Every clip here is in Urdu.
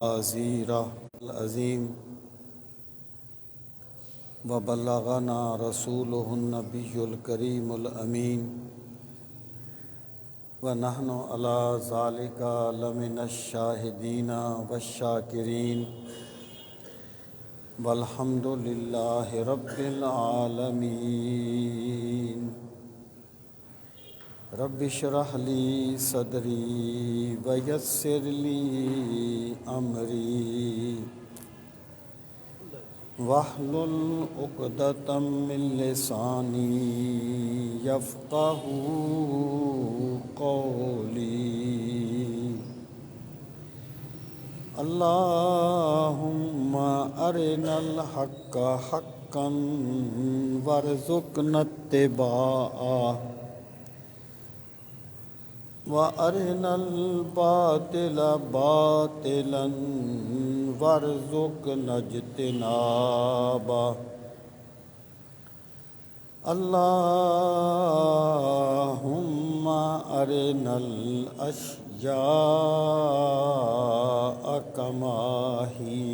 زیرہ العظیم وبلغنا رسولہ النبی الکریم الامین ونحن علی ذالک لمن الشاہدین والشاکرین والحمد للہ رب العالمین۔ رب اشرح لی صدری ویسر لی امری واحلل عقدۃ من لسانی یفقہوا قولی۔ اللہم ارنا الحق حقا وارزقنا اتباعہ وَأَرِنَا الْبَاطِلَ بَاطِلًا وَارْزُقْنَا اجْتِنَابَهُ۔ اللہم ارنا الاشیاء کما ہی۔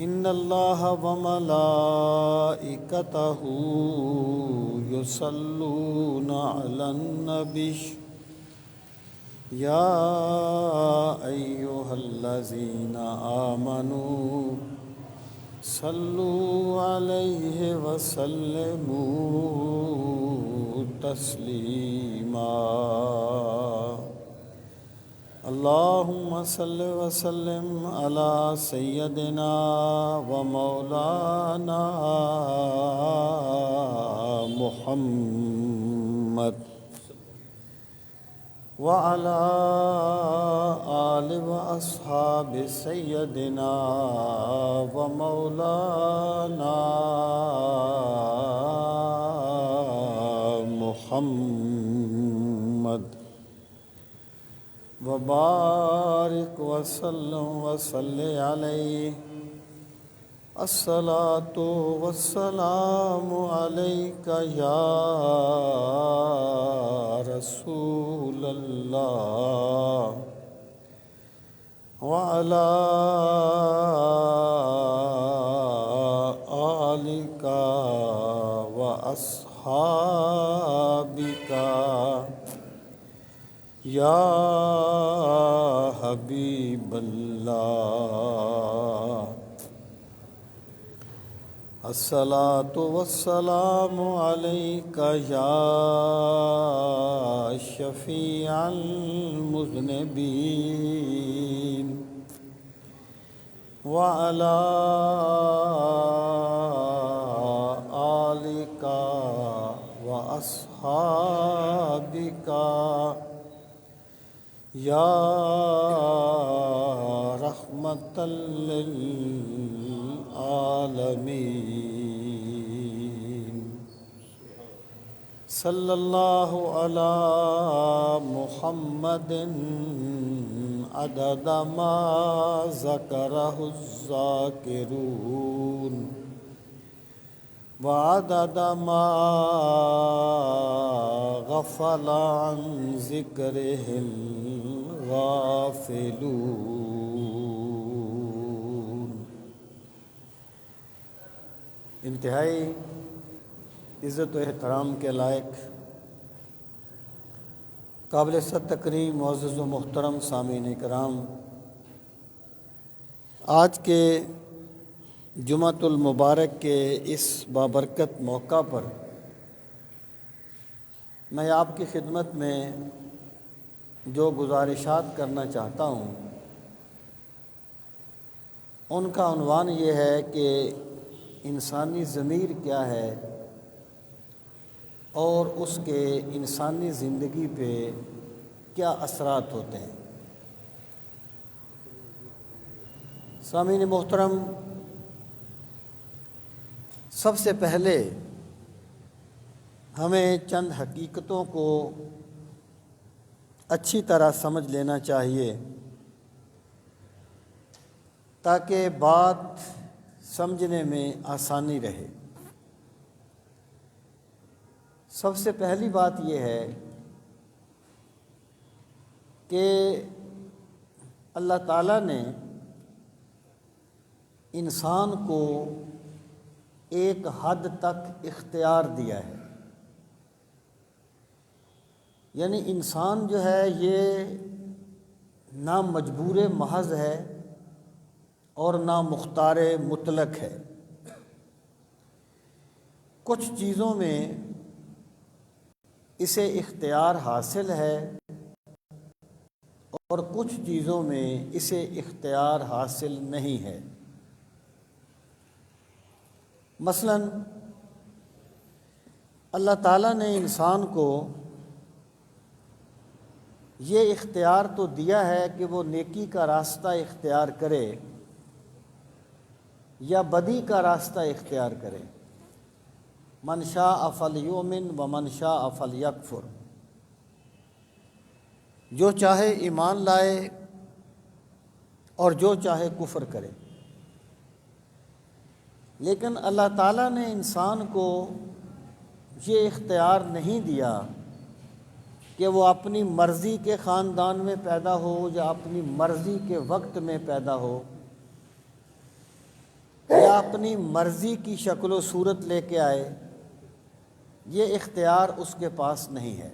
ان اللہ وملائکتہ یصلون علی النبی یا ایہا الذین آمنوا صلوا علیہ وسلموا تسلیما۔ اللہم صل وسلم علی سیدنا و مولانا محمد وعلی آل و اصحاب سیدنا و مولانا محمد وبارک وسلم وصلی علیہ۔ الصلاۃ والسلام علیک یا رسول اللہ وعلی آلک واصحابک یا حبیب اللہ۔ الصلاۃ والسلام علیک یا شفیع المذنبین وعلی آلک واصحابک یا رحمۃ للعالمین۔ صلی اللہ علی محمد عدد ما ذکرہ الذاکرون وعدد ما غفل عن ذکرہ الغافلون۔ انتہائی عزت و احترام کے لائق قابل صد تکریم معزز و محترم سامعین کرام، آج کے جمعۃ المبارک کے اس بابرکت موقع پر میں آپ کی خدمت میں جو گزارشات کرنا چاہتا ہوں ان کا عنوان یہ ہے کہ انسانی ضمیر کیا ہے اور اس کے انسانی زندگی پہ کیا اثرات ہوتے ہیں۔ سامعین محترم، سب سے پہلے ہمیں چند حقیقتوں کو اچھی طرح سمجھ لینا چاہیے تاکہ بات سمجھنے میں آسانی رہے۔ سب سے پہلی بات یہ ہے کہ اللہ تعالیٰ نے انسان کو ایک حد تک اختیار دیا ہے، یعنی انسان جو ہے یہ نہ مجبور محض ہے اور نہ مختار مطلق ہے۔ کچھ چیزوں میں اسے اختیار حاصل ہے اور کچھ چیزوں میں اسے اختیار حاصل نہیں ہے۔ مثلا اللہ تعالیٰ نے انسان کو یہ اختیار تو دیا ہے کہ وہ نیکی کا راستہ اختیار کرے یا بدی کا راستہ اختیار کرے۔ من شاء فلیؤمن ومن شاء فلیکفر، جو چاہے ایمان لائے اور جو چاہے کفر کرے۔ لیکن اللہ تعالیٰ نے انسان کو یہ اختیار نہیں دیا کہ وہ اپنی مرضی کے خاندان میں پیدا ہو یا اپنی مرضی کے وقت میں پیدا ہو یا اپنی مرضی کی شکل و صورت لے کے آئے، یہ اختیار اس کے پاس نہیں ہے۔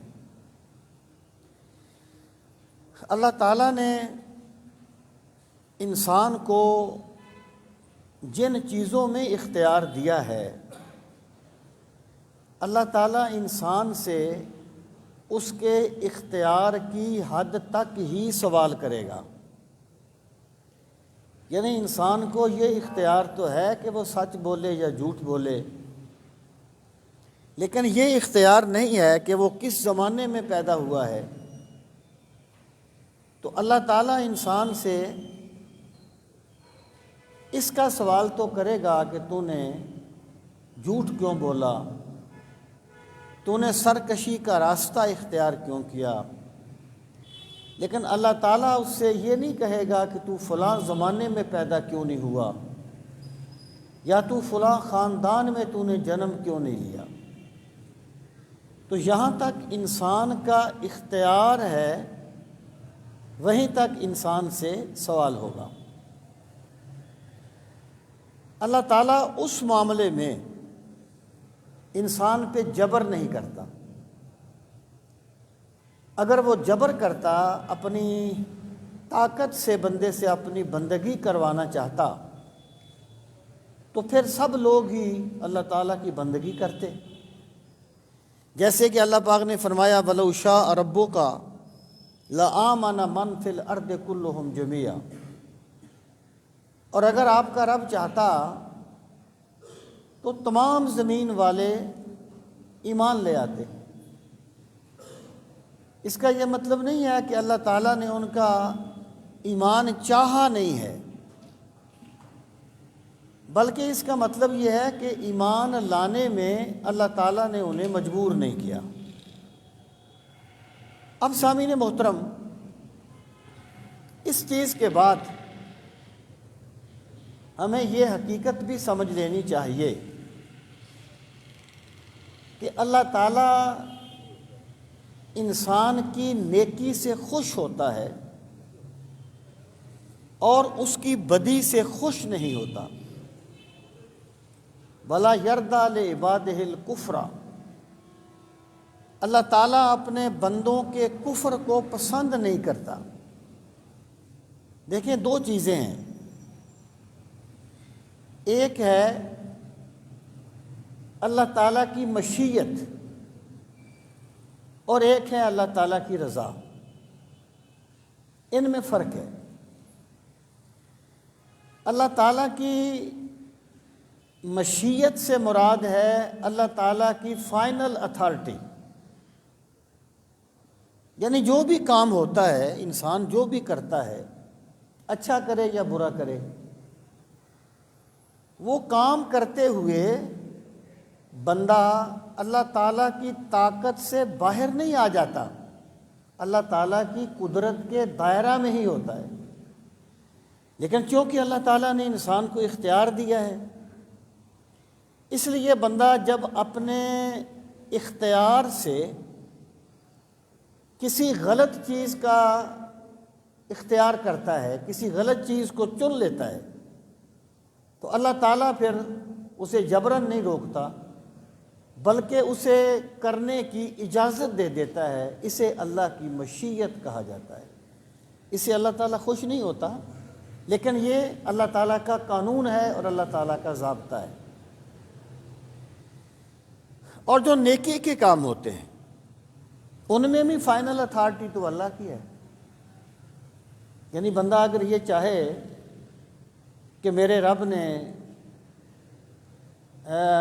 اللہ تعالیٰ نے انسان کو جن چیزوں میں اختیار دیا ہے، اللہ تعالیٰ انسان سے اس کے اختیار کی حد تک ہی سوال کرے گا۔ یعنی انسان کو یہ اختیار تو ہے کہ وہ سچ بولے یا جھوٹ بولے، لیکن یہ اختیار نہیں ہے کہ وہ کس زمانے میں پیدا ہوا ہے۔ تو اللہ تعالیٰ انسان سے اس کا سوال تو کرے گا کہ تو نے جھوٹ کیوں بولا، تو نے سرکشی کا راستہ اختیار کیوں کیا، لیکن اللہ تعالیٰ اس سے یہ نہیں کہے گا کہ تو فلاں زمانے میں پیدا کیوں نہیں ہوا یا تو فلاں خاندان میں تو نے جنم کیوں نہیں لیا۔ تو یہاں تک انسان کا اختیار ہے وہیں تک انسان سے سوال ہوگا۔ اللہ تعالیٰ اس معاملے میں انسان پہ جبر نہیں کرتا۔ اگر وہ جبر کرتا، اپنی طاقت سے بندے سے اپنی بندگی کروانا چاہتا، تو پھر سب لوگ ہی اللہ تعالیٰ کی بندگی کرتے۔ جیسے کہ اللہ پاک نے فرمایا وَلَوْ شَاءَ رَبُّكَ لَآمَنَ مَنْ فِي الْأَرْضِ كُلُّهُمْ جَمِيعًا، اور اگر آپ کا رب چاہتا تو تمام زمین والے ایمان لے آتے۔ اس کا یہ مطلب نہیں ہے کہ اللہ تعالیٰ نے ان کا ایمان چاہا نہیں ہے، بلکہ اس کا مطلب یہ ہے کہ ایمان لانے میں اللہ تعالیٰ نے انہیں مجبور نہیں کیا۔ اب سامعین محترم، اس چیز کے بعد ہمیں یہ حقیقت بھی سمجھ لینی چاہیے کہ اللہ تعالیٰ انسان کی نیکی سے خوش ہوتا ہے اور اس کی بدی سے خوش نہیں ہوتا۔ وَلَا يَرْضَىٰ لِعِبَادِهِ الْكُفْرَ، اللہ تعالیٰ اپنے بندوں کے کفر کو پسند نہیں کرتا۔ دیکھیں، دو چیزیں ہیں، ایک ہے اللہ تعالیٰ کی مشیت اور ایک ہے اللہ تعالیٰ کی رضا، ان میں فرق ہے۔ اللہ تعالیٰ کی مشیت سے مراد ہے اللہ تعالیٰ کی فائنل اتھارٹی، یعنی جو بھی کام ہوتا ہے، انسان جو بھی کرتا ہے، اچھا کرے یا برا کرے، وہ کام کرتے ہوئے بندہ اللہ تعالیٰ کی طاقت سے باہر نہیں آ جاتا، اللہ تعالیٰ کی قدرت کے دائرہ میں ہی ہوتا ہے۔ لیکن چونکہ اللہ تعالیٰ نے انسان کو اختیار دیا ہے، اس لیے بندہ جب اپنے اختیار سے کسی غلط چیز کا اختیار کرتا ہے، کسی غلط چیز کو چن لیتا ہے، تو اللہ تعالیٰ پھر اسے جبراً نہیں روکتا بلکہ اسے کرنے کی اجازت دے دیتا ہے۔ اسے اللہ کی مشیت کہا جاتا ہے۔ اسے اللہ تعالیٰ خوش نہیں ہوتا، لیکن یہ اللہ تعالیٰ کا قانون ہے اور اللہ تعالیٰ کا ضابطہ ہے۔ اور جو نیکی کے کام ہوتے ہیں ان میں بھی فائنل اتھارٹی تو اللہ کی ہے۔ یعنی بندہ اگر یہ چاہے کہ میرے رب نے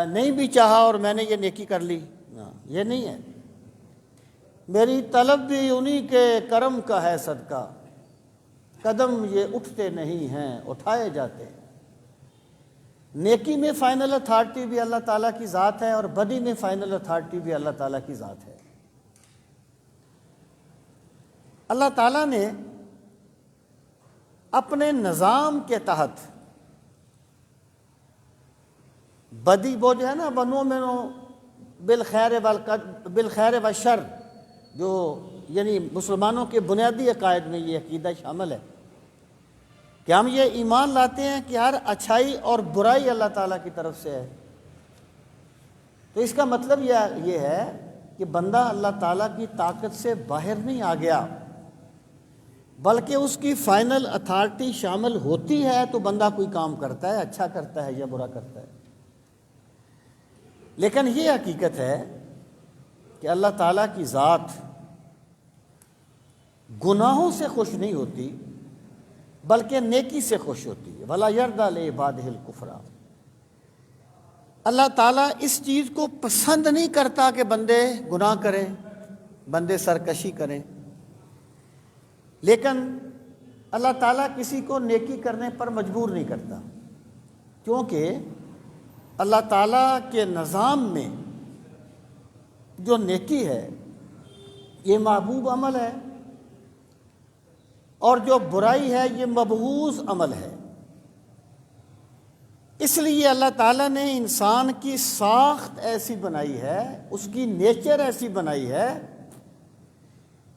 نہیں بھی چاہا اور میں نے یہ نیکی کر لی، یہ نہیں ہے۔ میری طلب بھی انہی کے کرم کا ہے صدقہ، قدم یہ اٹھتے نہیں ہیں اٹھائے جاتے ہیں۔ نیکی میں فائنل اتھارٹی بھی اللہ تعالیٰ کی ذات ہے اور بدی میں فائنل اتھارٹی بھی اللہ تعالیٰ کی ذات ہے۔ اللہ تعالیٰ نے اپنے نظام کے تحت بدی وہ جو ہے نا، وَنُؤْمِنُ بالخیر والشر، جو یعنی مسلمانوں کے بنیادی عقائد میں یہ عقیدہ شامل ہے کہ ہم یہ ایمان لاتے ہیں کہ ہر اچھائی اور برائی اللہ تعالیٰ کی طرف سے ہے۔ تو اس کا مطلب یہ ہے کہ بندہ اللہ تعالیٰ کی طاقت سے باہر نہیں آ گیا، بلکہ اس کی فائنل اتھارٹی شامل ہوتی ہے تو بندہ کوئی کام کرتا ہے، اچھا کرتا ہے یا برا کرتا ہے۔ لیکن یہ حقیقت ہے کہ اللہ تعالیٰ کی ذات گناہوں سے خوش نہیں ہوتی بلکہ نیکی سے خوش ہوتی ہے۔ وَلَا يَرْضَىٰ لِعِبَادِهِ الْكُفْرَ، اللہ تعالیٰ اس چیز کو پسند نہیں کرتا کہ بندے گناہ کریں، بندے سرکشی کریں، لیکن اللہ تعالیٰ کسی کو نیکی کرنے پر مجبور نہیں کرتا، کیونکہ اللہ تعالیٰ کے نظام میں جو نیکی ہے یہ محبوب عمل ہے اور جو برائی ہے یہ مبغوض عمل ہے۔ اس لیے اللہ تعالیٰ نے انسان کی ساخت ایسی بنائی ہے، اس کی نیچر ایسی بنائی ہے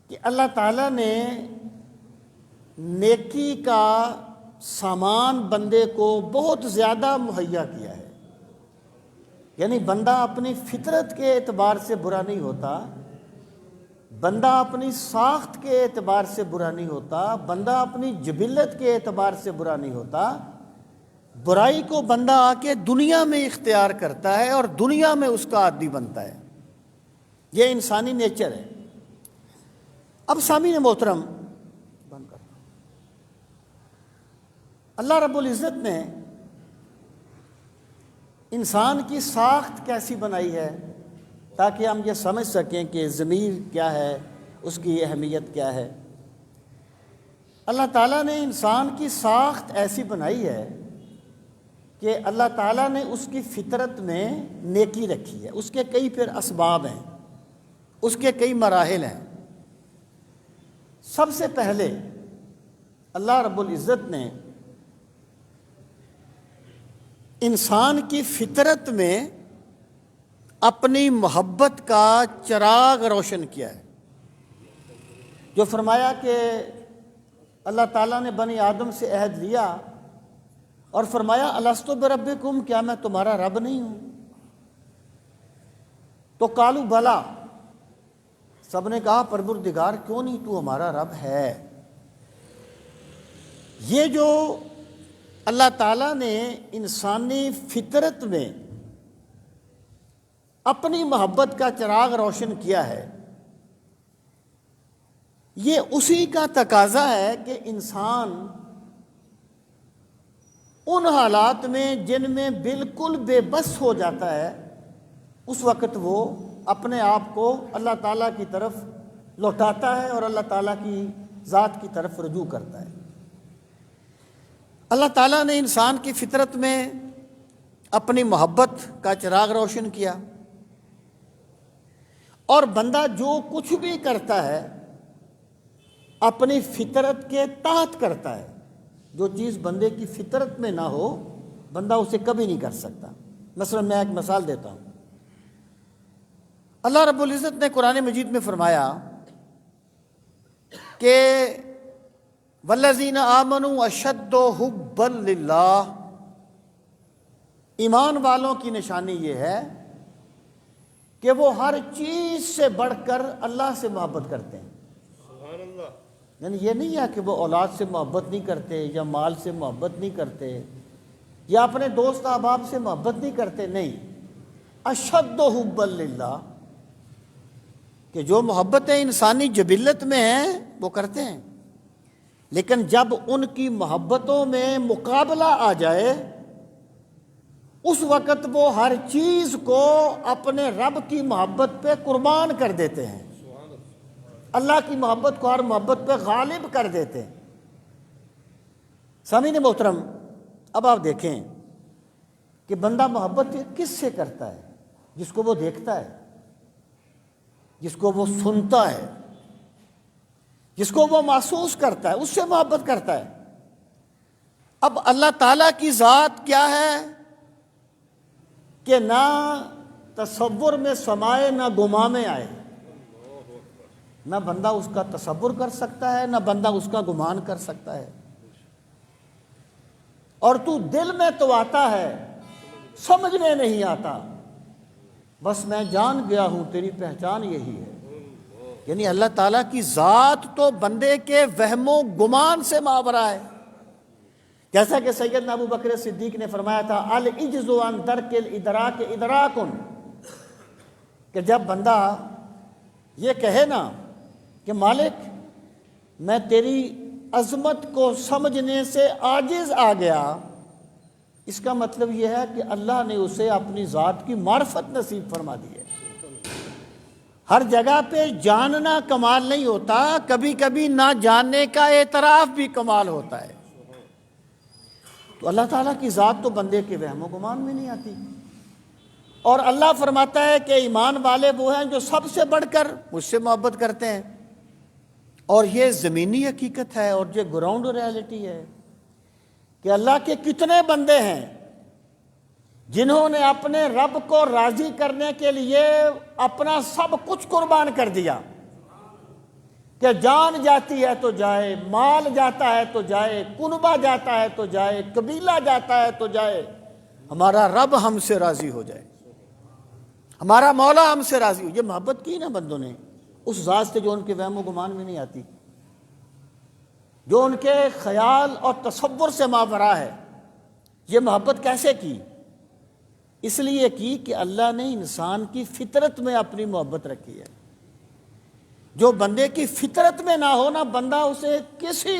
کہ اللہ تعالیٰ نے نیکی کا سامان بندے کو بہت زیادہ مہیا کیا ہے۔ یعنی بندہ اپنی فطرت کے اعتبار سے برا نہیں ہوتا، بندہ اپنی ساخت کے اعتبار سے برا نہیں ہوتا، بندہ اپنی جبلت کے اعتبار سے برا نہیں ہوتا۔ برائی کو بندہ آ کے دنیا میں اختیار کرتا ہے اور دنیا میں اس کا عادی بنتا ہے۔ یہ انسانی نیچر ہے۔ اب سامعین محترم، اللہ رب العزت نے انسان کی ساخت کیسی بنائی ہے تاکہ ہم یہ سمجھ سکیں کہ ضمیر کیا ہے، اس کی اہمیت کیا ہے۔ اللہ تعالیٰ نے انسان کی ساخت ایسی بنائی ہے کہ اللہ تعالیٰ نے اس کی فطرت میں نیکی رکھی ہے۔ اس کے کئی پھر اسباب ہیں، اس کے کئی مراحل ہیں۔ سب سے پہلے اللہ رب العزت نے انسان کی فطرت میں اپنی محبت کا چراغ روشن کیا ہے، جو فرمایا کہ اللہ تعالیٰ نے بنی آدم سے عہد لیا اور فرمایا الست بربکم، کیا میں تمہارا رب نہیں ہوں؟ تو قالوا بلا، سب نے کہا پروردگار کیوں نہیں، تو ہمارا رب ہے۔ یہ جو اللہ تعالیٰ نے انسانی فطرت میں اپنی محبت کا چراغ روشن کیا ہے، یہ اسی کا تقاضا ہے کہ انسان ان حالات میں جن میں بالکل بے بس ہو جاتا ہے، اس وقت وہ اپنے آپ کو اللہ تعالیٰ کی طرف لوٹاتا ہے اور اللہ تعالیٰ کی ذات کی طرف رجوع کرتا ہے۔ اللہ تعالیٰ نے انسان کی فطرت میں اپنی محبت کا چراغ روشن کیا، اور بندہ جو کچھ بھی کرتا ہے اپنی فطرت کے تحت کرتا ہے۔ جو چیز بندے کی فطرت میں نہ ہو بندہ اسے کبھی نہیں کر سکتا۔ مثلا میں ایک مثال دیتا ہوں۔ اللہ رب العزت نے قرآن مجید میں فرمایا کہ والذین آمنوا اشد حبا للہ، ایمان والوں کی نشانی یہ ہے کہ وہ ہر چیز سے بڑھ کر اللہ سے محبت کرتے ہیں۔ سبحان اللہ۔ یعنی یہ نہیں ہے کہ وہ اولاد سے محبت نہیں کرتے یا مال سے محبت نہیں کرتے یا اپنے دوست احباب سے محبت نہیں کرتے، نہیں، اشد حبا للہ، کہ جو محبتیں انسانی جبلت میں ہیں وہ کرتے ہیں، لیکن جب ان کی محبتوں میں مقابلہ آ جائے اس وقت وہ ہر چیز کو اپنے رب کی محبت پہ قربان کر دیتے ہیں، اللہ کی محبت کو ہر محبت پہ غالب کر دیتے ہیں۔ سامعین محترم، اب آپ دیکھیں کہ بندہ محبت کس سے کرتا ہے؟ جس کو وہ دیکھتا ہے، جس کو وہ سنتا ہے، جس کو وہ محسوس کرتا ہے، اس سے محبت کرتا ہے۔ اب اللہ تعالیٰ کی ذات کیا ہے کہ نہ تصور میں سمائے نہ گمان میں آئے، نہ بندہ اس کا تصور کر سکتا ہے نہ بندہ اس کا گمان کر سکتا ہے، اور تو دل میں تو آتا ہے سمجھ میں نہیں آتا، بس میں جان گیا ہوں تیری پہچان یہی ہے۔ یعنی اللہ تعالیٰ کی ذات تو بندے کے وہم و گمان سے ماورا ہے، جیسا کہ سیدنا ابو بکر صدیق نے فرمایا تھا العجز عن درک الادراک ادراک، کہ جب بندہ یہ کہے نا کہ مالک میں تیری عظمت کو سمجھنے سے عاجز آ گیا، اس کا مطلب یہ ہے کہ اللہ نے اسے اپنی ذات کی معرفت نصیب فرما دی ہے۔ ہر جگہ پہ جاننا کمال نہیں ہوتا، کبھی کبھی نہ جاننے کا اعتراف بھی کمال ہوتا ہے۔ تو اللہ تعالیٰ کی ذات تو بندے کے وہم و گمان میں نہیں آتی، اور اللہ فرماتا ہے کہ ایمان والے وہ ہیں جو سب سے بڑھ کر مجھ سے محبت کرتے ہیں، اور یہ زمینی حقیقت ہے اور یہ گراؤنڈ ریالٹی ہے کہ اللہ کے کتنے بندے ہیں جنہوں نے اپنے رب کو راضی کرنے کے لیے اپنا سب کچھ قربان کر دیا، کہ جان جاتی ہے تو جائے، مال جاتا ہے تو جائے، کنبہ جاتا ہے تو جائے، قبیلہ جاتا ہے تو جائے، ہمارا رب ہم سے راضی ہو جائے، ہمارا مولا ہم سے راضی ہو۔ یہ محبت کی نا بندوں نے اس ذات سے جو ان کے وہم و گمان میں نہیں آتی، جو ان کے خیال اور تصور سے ماورا ہے۔ یہ محبت کیسے کی؟ اس لیے کی کہ اللہ نے انسان کی فطرت میں اپنی محبت رکھی ہے۔ جو بندے کی فطرت میں نہ ہو نا، بندہ اسے کسی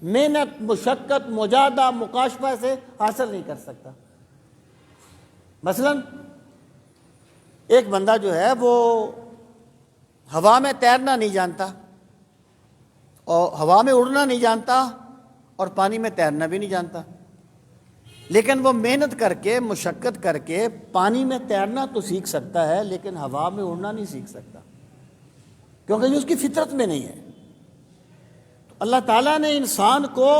محنت، مشقت، مجاہدہ، مکاشفہ سے حاصل نہیں کر سکتا۔ مثلا ایک بندہ جو ہے وہ ہوا میں تیرنا نہیں جانتا اور ہوا میں اڑنا نہیں جانتا اور پانی میں تیرنا بھی نہیں جانتا، لیکن وہ محنت کر کے، مشقت کر کے پانی میں تیرنا تو سیکھ سکتا ہے، لیکن ہوا میں اڑنا نہیں سیکھ سکتا، کیونکہ یہ اس کی فطرت میں نہیں ہے۔ تو اللہ تعالیٰ نے انسان کو،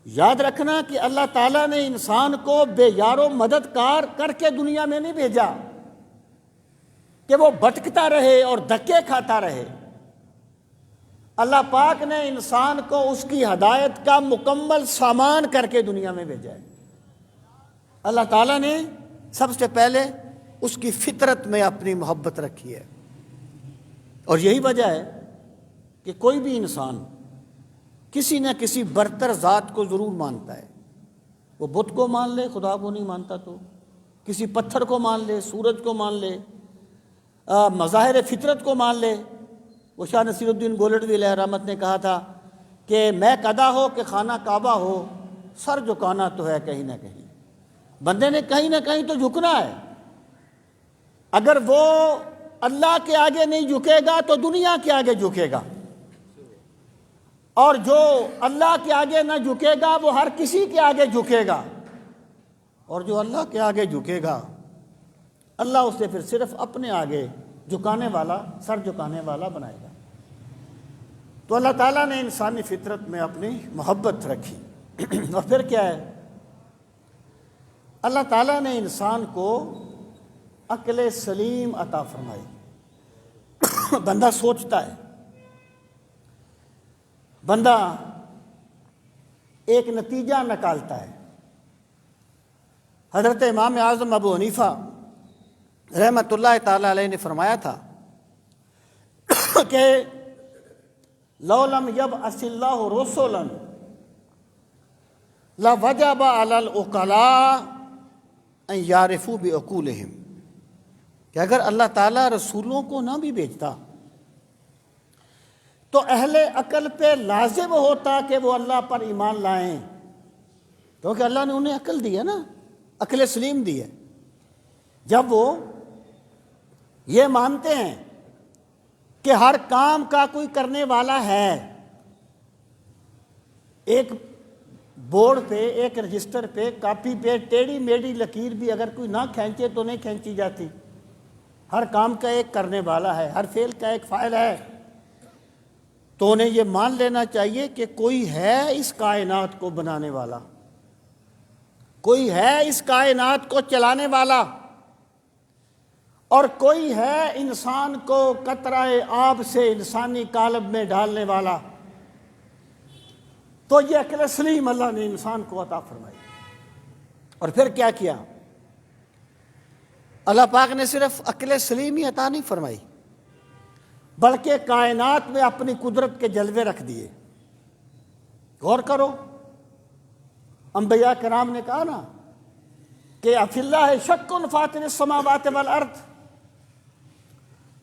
یاد رکھنا کہ اللہ تعالیٰ نے انسان کو بے یار و مددگار کر کے دنیا میں نہیں بھیجا کہ وہ بھٹکتا رہے اور دھکے کھاتا رہے۔ اللہ پاک نے انسان کو اس کی ہدایت کا مکمل سامان کر کے دنیا میں بھیجا ہے۔ اللہ تعالیٰ نے سب سے پہلے اس کی فطرت میں اپنی محبت رکھی ہے، اور یہی وجہ ہے کہ کوئی بھی انسان کسی نہ کسی برتر ذات کو ضرور مانتا ہے۔ وہ بت کو مان لے، خدا کو نہیں مانتا تو کسی پتھر کو مان لے، سورج کو مان لے، مظاہر فطرت کو مان لے۔ وہ شاہ نصیر الدین گولڑوی علیہ رحمت نے کہا تھا کہ میں قدا ہو کہ خانہ کعبہ ہو، سر جھکانا تو ہے کہیں نہ کہیں۔ بندے نے کہیں نہ کہیں تو جھکنا ہے۔ اگر وہ اللہ کے آگے نہیں جھکے گا تو دنیا کے آگے جھکے گا، اور جو اللہ کے آگے نہ جھکے گا وہ ہر کسی کے آگے جھکے گا، اور جو اللہ کے آگے جھکے گا اللہ اسے پھر صرف اپنے آگے جھکانے والا، سر جھکانے والا بنائے گا۔ تو اللہ تعالیٰ نے انسانی فطرت میں اپنی محبت رکھی۔ اور پھر کیا ہے؟ اللہ تعالیٰ نے انسان کو عقل سلیم عطا فرمائی۔ بندہ سوچتا ہے، بندہ ایک نتیجہ نکالتا ہے۔ حضرت امام اعظم ابو حنیفہ رحمۃ اللہ تعالی علیہ نے فرمایا تھا کہ لو لم یبعث اللہ رسلا لوجب علی العقلاء ان یعرفوا بعقولہم، کہ اگر اللہ تعالیٰ رسولوں کو نہ بھی بھیجتا تو اہل عقل پہ لازم ہوتا کہ وہ اللہ پر ایمان لائیں، کیونکہ اللہ نے انہیں عقل دی ہے نا، عقل سلیم دی ہے۔ جب وہ یہ مانتے ہیں کہ ہر کام کا کوئی کرنے والا ہے، ایک بورڈ پہ، ایک رجسٹر پہ، کاپی پہ ٹیڑھی میڑھی لکیر بھی اگر کوئی نہ کھینچے تو نہیں کھینچی جاتی، ہر کام کا ایک کرنے والا ہے، ہر فعل کا ایک فاعل ہے، تو انہیں یہ مان لینا چاہیے کہ کوئی ہے اس کائنات کو بنانے والا، کوئی ہے اس کائنات کو چلانے والا، اور کوئی ہے انسان کو قطرہ آب سے انسانی قالب میں ڈالنے والا۔ تو یہ عقل سلیم اللہ نے انسان کو عطا فرمائی۔ اور پھر کیا کیا؟ اللہ پاک نے صرف عقل سلیم ہی عطا نہیں فرمائی، بلکہ کائنات میں اپنی قدرت کے جلوے رکھ دیے۔ غور کرو، انبیاء کرام نے کہا نا کہ افی اللہ شک فاطر السماوات والارض،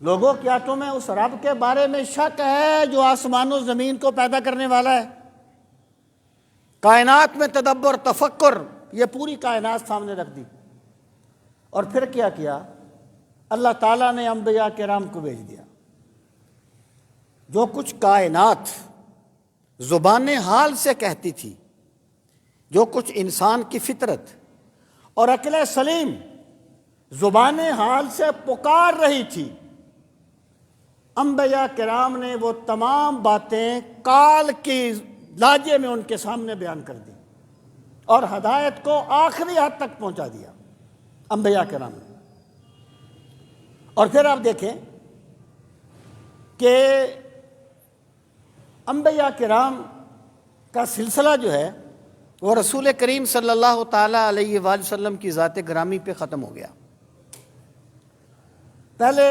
لوگوں کیا تمہیں اس رب کے بارے میں شک ہے جو آسمان و زمین کو پیدا کرنے والا ہے؟ کائنات میں تدبر، تفکر، یہ پوری کائنات سامنے رکھ دی۔ اور پھر کیا کیا؟ اللہ تعالیٰ نے انبیاء کرام کو بھیج دیا۔ جو کچھ کائنات زبان حال سے کہتی تھی، جو کچھ انسان کی فطرت اور عقل سلیم زبان حال سے پکار رہی تھی، انبیاء کرام نے وہ تمام باتیں کال کی لہجے میں ان کے سامنے بیان کر دی اور ہدایت کو آخری حد تک پہنچا دیا انبیاء کرام نے۔ اور پھر آپ دیکھیں کہ انبیاء کرام کا سلسلہ جو ہے وہ رسول کریم صلی اللہ تعالیٰ علیہ وآلہ وسلم کی ذات گرامی پہ ختم ہو گیا۔ پہلے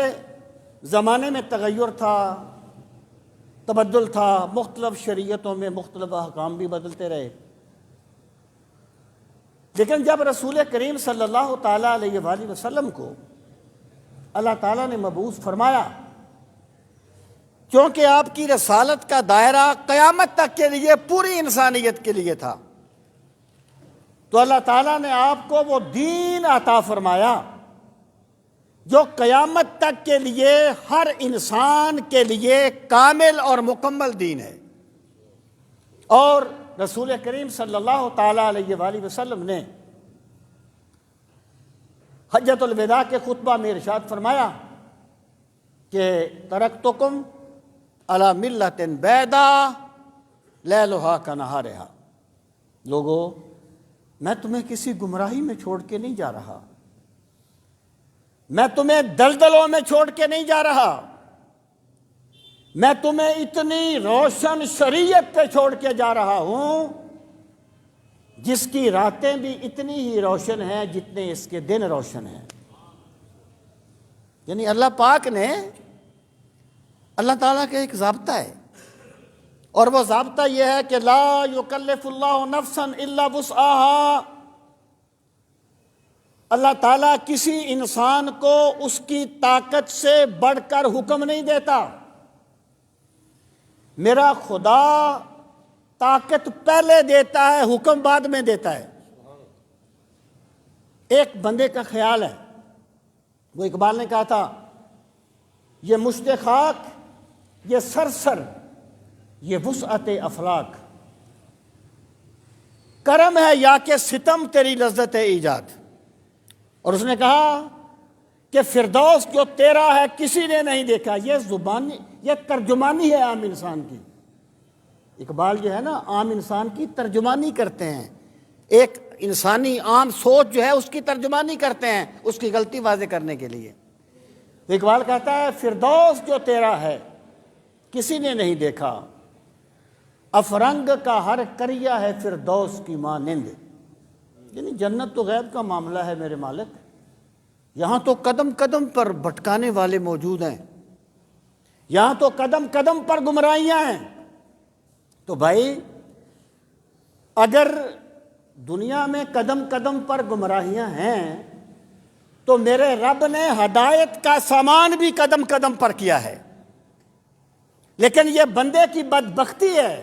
زمانے میں تغیر تھا، تبدل تھا، مختلف شریعتوں میں مختلف احکام بھی بدلتے رہے، لیکن جب رسول کریم صلی اللہ تعالیٰ علیہ وآلہ وسلم کو اللہ تعالیٰ نے مبعوث فرمایا، کیونکہ آپ کی رسالت کا دائرہ قیامت تک کے لیے پوری انسانیت کے لیے تھا، تو اللہ تعالیٰ نے آپ کو وہ دین عطا فرمایا جو قیامت تک کے لیے ہر انسان کے لیے کامل اور مکمل دین ہے۔ اور رسول کریم صلی اللہ تعالیٰ علیہ وآلہ وسلم نے حجۃ الوداع کے خطبہ میں ارشاد فرمایا کہ ترکتکم علی ملۃ بیضاء لیلھا کنہارھا، لوگو میں تمہیں کسی گمراہی میں چھوڑ کے نہیں جا رہا، میں تمہیں دلدلوں میں چھوڑ کے نہیں جا رہا، میں تمہیں اتنی روشن شریعت پہ چھوڑ کے جا رہا ہوں جس کی راتیں بھی اتنی ہی روشن ہیں جتنے اس کے دن روشن ہیں۔ یعنی اللہ پاک نے، اللہ تعالیٰ کا ایک ضابطہ ہے، اور وہ ضابطہ یہ ہے کہ لا یکلف اللہ نفسا الا وسعها، اللہ تعالیٰ کسی انسان کو اس کی طاقت سے بڑھ کر حکم نہیں دیتا۔ میرا خدا طاقت پہلے دیتا ہے، حکم بعد میں دیتا ہے۔ ایک بندے کا خیال ہے، وہ اقبال نے کہا تھا، یہ مشت خاک، یہ سرسر، یہ وسعت افلاک، کرم ہے یا کہ ستم تیری لذت ایجاد۔ اور اس نے کہا کہ فردوس جو تیرا ہے کسی نے نہیں دیکھا۔ یہ زبانی، یہ ترجمانی ہے عام انسان کی۔ اقبال جو ہے نا عام انسان کی ترجمانی کرتے ہیں، ایک انسانی عام سوچ جو ہے اس کی ترجمانی کرتے ہیں اس کی غلطی واضح کرنے کے لیے۔ تو اقبال کہتا ہے فردوس جو تیرا ہے کسی نے نہیں دیکھا، افرنگ کا ہر کریا ہے فردوس کی مانند، یعنی جنت تو غیب کا معاملہ ہے میرے مالک، یہاں تو قدم قدم پر بھٹکانے والے موجود ہیں، یہاں تو قدم قدم پر گمراہیاں ہیں۔ تو بھائی اگر دنیا میں قدم قدم پر گمراہیاں ہیں تو میرے رب نے ہدایت کا سامان بھی قدم قدم پر کیا ہے، لیکن یہ بندے کی بدبختی ہے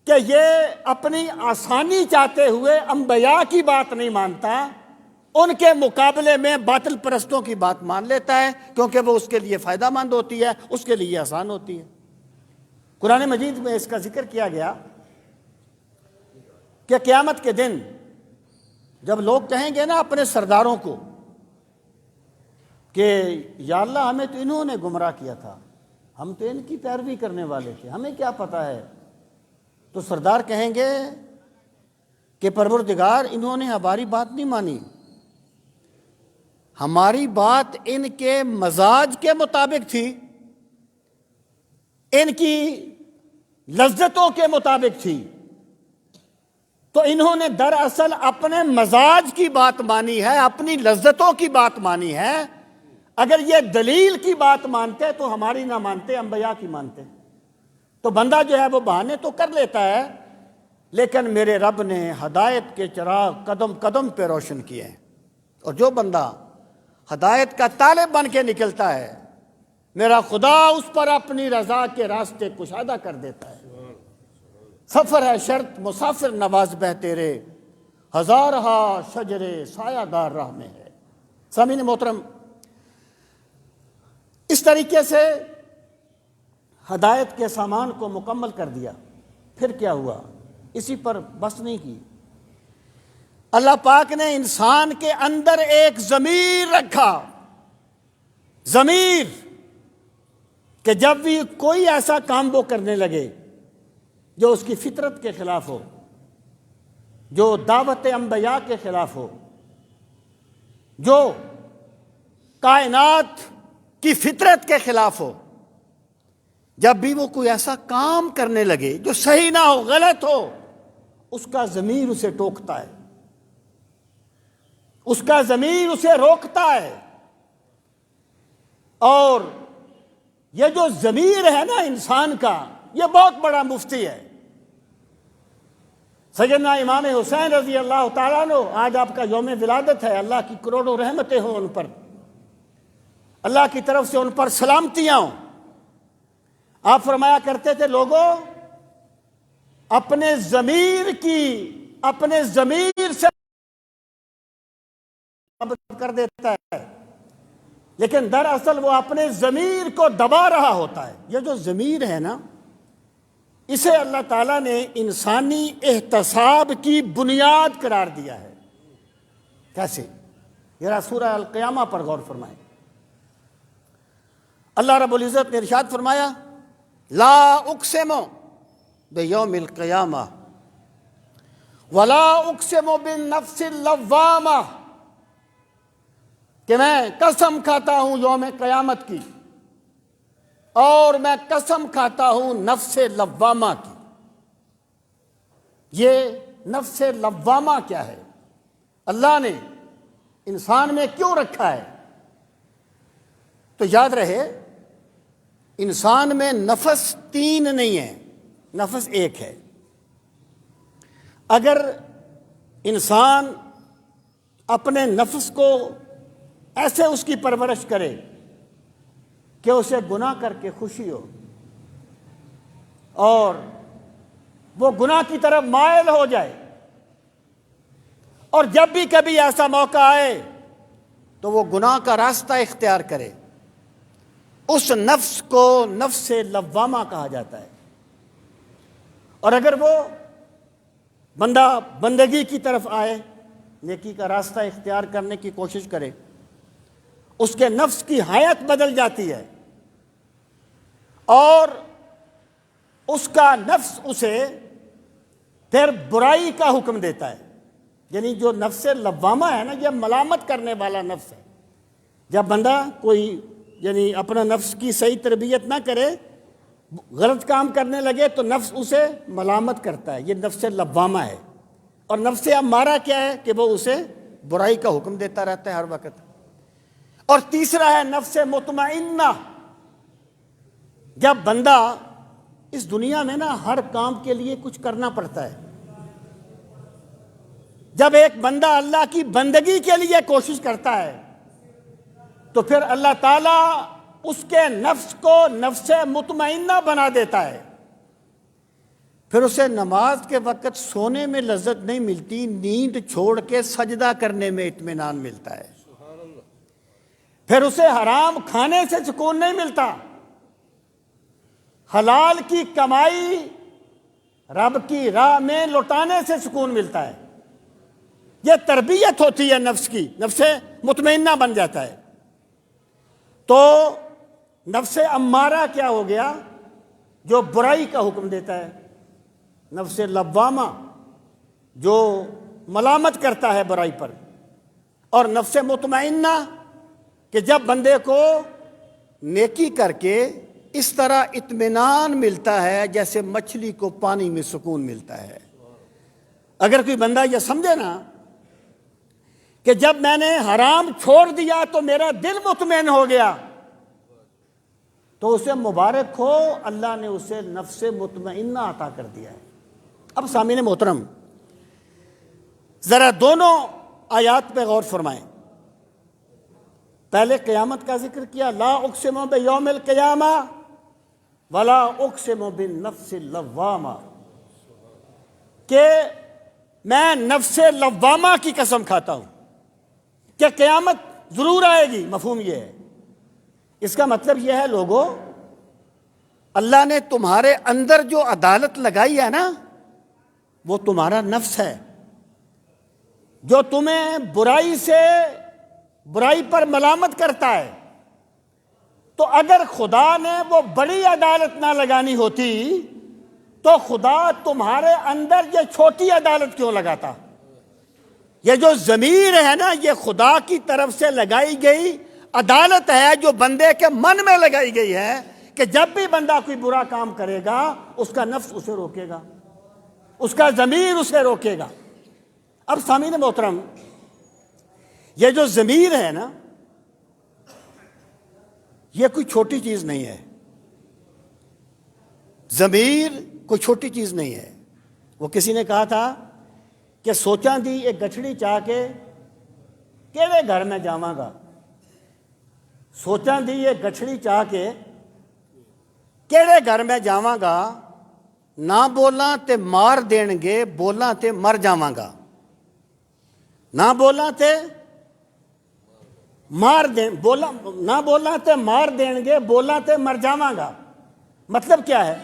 کہ یہ اپنی آسانی چاہتے ہوئے انبیاء کی بات نہیں مانتا، ان کے مقابلے میں باطل پرستوں کی بات مان لیتا ہے، کیونکہ وہ اس کے لیے فائدہ مند ہوتی ہے، اس کے لیے آسان ہوتی ہے۔ قرآن مجید میں اس کا ذکر کیا گیا کہ قیامت کے دن جب لوگ کہیں گے نا اپنے سرداروں کو کہ یا اللہ ہمیں تو انہوں نے گمراہ کیا تھا، ہم تو ان کی پیروی کرنے والے تھے، ہمیں کیا پتہ ہے، تو سردار کہیں گے کہ پروردگار انہوں نے ہماری بات نہیں مانی، ہماری بات ان کے مزاج کے مطابق تھی، ان کی لذتوں کے مطابق تھی، تو انہوں نے دراصل اپنے مزاج کی بات مانی ہے، اپنی لذتوں کی بات مانی ہے۔ اگر یہ دلیل کی بات مانتے تو ہماری نہ مانتے، انبیاء کی مانتے۔ تو بندہ جو ہے وہ بہانے تو کر لیتا ہے، لیکن میرے رب نے ہدایت کے چراغ قدم قدم پہ روشن کیے ہیں، اور جو بندہ ہدایت کا طالب بن کے نکلتا ہے میرا خدا اس پر اپنی رضا کے راستے کشادہ کر دیتا ہے۔ سفر ہے شرط مسافر نواز بہ تیرے، ہزارہا شجرے سایہ دار راہ میں ہے۔ سامعین محترم، اس طریقے سے ہدایت کے سامان کو مکمل کر دیا، پھر کیا ہوا؟ اسی پر بس نہیں کی، اللہ پاک نے انسان کے اندر ایک ضمیر رکھا، ضمیر کہ جب بھی کوئی ایسا کام وہ کرنے لگے جو اس کی فطرت کے خلاف ہو، جو دعوت انبیاء کے خلاف ہو، جو کائنات کی فطرت کے خلاف ہو، جب بھی وہ کوئی ایسا کام کرنے لگے جو صحیح نہ ہو، غلط ہو، اس کا ضمیر اسے ٹوکتا ہے، اس کا ضمیر اسے روکتا ہے۔ اور یہ جو ضمیر ہے نا انسان کا، یہ بہت بڑا مفتی ہے۔ سیدنا امام حسین رضی اللہ تعالیٰ عنہ، آج آپ کا یوم ولادت ہے، اللہ کی کروڑوں رحمتیں ہوں ان پر، اللہ کی طرف سے ان پر سلامتیاں ہوں۔ آپ فرمایا کرتے تھے لوگوں اپنے ضمیر سے کر دیتا ہے، لیکن دراصل وہ اپنے ضمیر کو دبا رہا ہوتا ہے۔ یہ جو ضمیر ہے نا، اسے اللہ تعالیٰ نے انسانی احتساب کی بنیاد قرار دیا ہے۔ کیسے؟ ذرا سورہ القیامہ پر غور فرمائیں۔ اللہ رب العزت نے ارشاد فرمایا لا اقسم بیوم القیامہ ولا اقسم بالنفس اللوامہ، کہ میں قسم کھاتا ہوں یوم قیامت کی، اور میں قسم کھاتا ہوں نفس لوامہ کی۔ یہ نفس لوامہ کیا ہے؟ اللہ نے انسان میں کیوں رکھا ہے؟ تو یاد رہے انسان میں نفس 3 نہیں ہے، نفس 1 ہے۔ اگر انسان اپنے نفس کو ایسے اس کی پرورش کرے کہ اسے گناہ کر کے خوشی ہو، اور وہ گناہ کی طرف مائل ہو جائے، اور جب بھی کبھی ایسا موقع آئے تو وہ گناہ کا راستہ اختیار کرے، اس نفس کو نفس لوامہ کہا جاتا ہے۔ اور اگر وہ بندہ بندگی کی طرف آئے، نیکی کا راستہ اختیار کرنے کی کوشش کرے، اس کے نفس کی حیت بدل جاتی ہے، اور اس کا نفس اسے پھر برائی کا حکم دیتا ہے۔ یعنی جو نفس لوامہ ہے نا، یہ ملامت کرنے والا نفس ہے۔ جب بندہ کوئی اپنا نفس کی صحیح تربیت نہ کرے، غلط کام کرنے لگے تو نفس اسے ملامت کرتا ہے، یہ نفس لوامہ ہے۔ اور نفس امارہ کیا ہے کہ وہ اسے برائی کا حکم دیتا رہتا ہے ہر وقت۔ اور تیسرا ہے نفس مطمئنہ۔ جب بندہ اس دنیا میں نا ہر کام کے لیے کچھ کرنا پڑتا ہے، جب ایک بندہ اللہ کی بندگی کے لیے کوشش کرتا ہے تو پھر اللہ تعالیٰ اس کے نفس کو نفس مطمئنہ بنا دیتا ہے۔ پھر اسے نماز کے وقت سونے میں لذت نہیں ملتی، نیند چھوڑ کے سجدہ کرنے میں اطمینان ملتا ہے۔ پھر اسے حرام کھانے سے سکون نہیں ملتا، حلال کی کمائی رب کی راہ میں لوٹانے سے سکون ملتا ہے۔ یہ تربیت ہوتی ہے نفس کی، نفس مطمئنہ بن جاتا ہے۔ تو نفس امارہ کیا ہو گیا؟ جو برائی کا حکم دیتا ہے۔ نفس لوامہ جو ملامت کرتا ہے برائی پر، اور نفس مطمئنہ کہ جب بندے کو نیکی کر کے اس طرح اطمینان ملتا ہے جیسے مچھلی کو پانی میں سکون ملتا ہے۔ اگر کوئی بندہ یہ سمجھے نا کہ جب میں نے حرام چھوڑ دیا تو میرا دل مطمئن ہو گیا، تو اسے مبارک ہو، اللہ نے اسے نفس مطمئنہ عطا کر دیا ہے۔ اب سامعین محترم، ذرا دونوں آیات پہ غور فرمائیں۔ پہلے قیامت کا ذکر کیا، لا اقسم بیوم القیامہ ولا اقسم بالنفس اللوامہ، کہ میں نفس لوامہ کی قسم کھاتا ہوں کہ قیامت ضرور آئے گی۔ مفہوم یہ ہے، اس کا مطلب یہ ہے لوگوں، اللہ نے تمہارے اندر جو عدالت لگائی ہے نا، وہ تمہارا نفس ہے جو تمہیں برائی پر ملامت کرتا ہے۔ تو اگر خدا نے وہ بڑی عدالت نہ لگانی ہوتی تو خدا تمہارے اندر یہ چھوٹی عدالت کیوں لگاتا؟ یہ جو ضمیر ہے نا، یہ خدا کی طرف سے لگائی گئی عدالت ہے، جو بندے کے من میں لگائی گئی ہے کہ جب بھی بندہ کوئی برا کام کرے گا اس کا نفس اسے روکے گا، اس کا ضمیر اسے روکے گا۔ اب سامعین محترم، یہ جو ضمیر ہے نا، یہ کوئی چھوٹی چیز نہیں ہے۔ ضمیر کوئی چھوٹی چیز نہیں ہے۔ وہ کسی نے کہا تھا کہ سوچاں دی ایک گٹھڑی چاہ کے کیڑے گھر میں جاواں گا، سوچاں دی ایک گٹھڑی چاہ کے کیڑے گھر میں جاواں گا، نہ بولاں تے مار دین گے، بولاں تے مر جاواں گا۔ نہ بولاں تے مار دین، نہ بولاں تے مار دین گے، بولاں تے مر جاواں گا۔ مطلب کیا ہے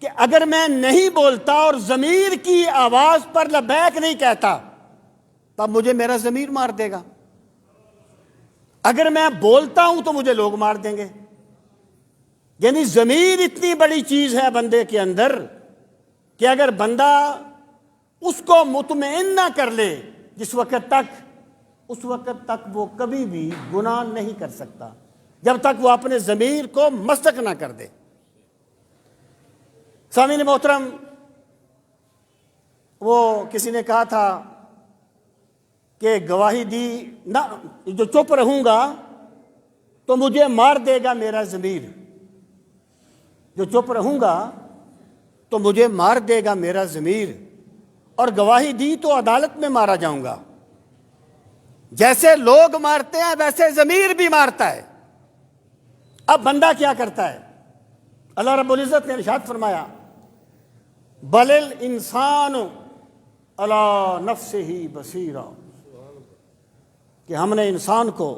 کہ اگر میں نہیں بولتا اور ضمیر کی آواز پر لبیک نہیں کہتا تب مجھے میرا ضمیر مار دے گا۔ اگر میں بولتا ہوں تو مجھے لوگ مار دیں گے۔ یعنی ضمیر اتنی بڑی چیز ہے بندے کے اندر کہ اگر بندہ اس کو مطمئن نہ کر لے اس وقت تک وہ کبھی بھی گناہ نہیں کر سکتا، جب تک وہ اپنے ضمیر کو مسخ نہ کر دے۔ سامعین محترم، وہ کسی نے کہا تھا کہ گواہی دی نہ، جو چپ رہوں گا تو مجھے مار دے گا میرا ضمیر، جو چپ رہوں گا تو مجھے مار دے گا میرا ضمیر، اور گواہی دی تو عدالت میں مارا جاؤں گا۔ جیسے لوگ مارتے ہیں ویسے ضمیر بھی مارتا ہے۔ اب بندہ کیا کرتا ہے؟ اللہ رب العزت نے ارشاد فرمایا، بل الانسان علی نفسہ بصیرہ، کہ ہم نے انسان کو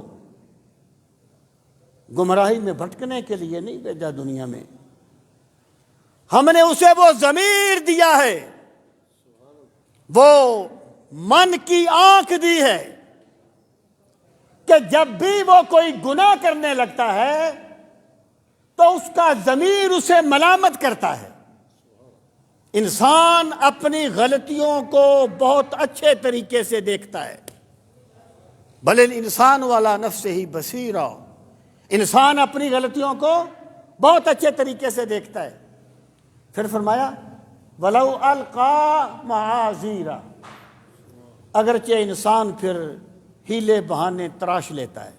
گمراہی میں بھٹکنے کے لیے نہیں بھیجا دنیا میں، ہم نے اسے وہ ضمیر دیا ہے، وہ من کی آنکھ دی ہے کہ جب بھی وہ کوئی گناہ کرنے لگتا ہے تو اس کا ضمیر اسے ملامت کرتا ہے۔ انسان اپنی غلطیوں کو بہت اچھے طریقے سے دیکھتا ہے۔ بل الانسان والا نفسہ بصیرہ، انسان اپنی غلطیوں کو بہت اچھے طریقے سے دیکھتا ہے۔ پھر فرمایا وَلَوْ أَلْقَى مَعَاذِيرًا، اگرچہ انسان پھر ہیلے بہانے تراش لیتا ہے۔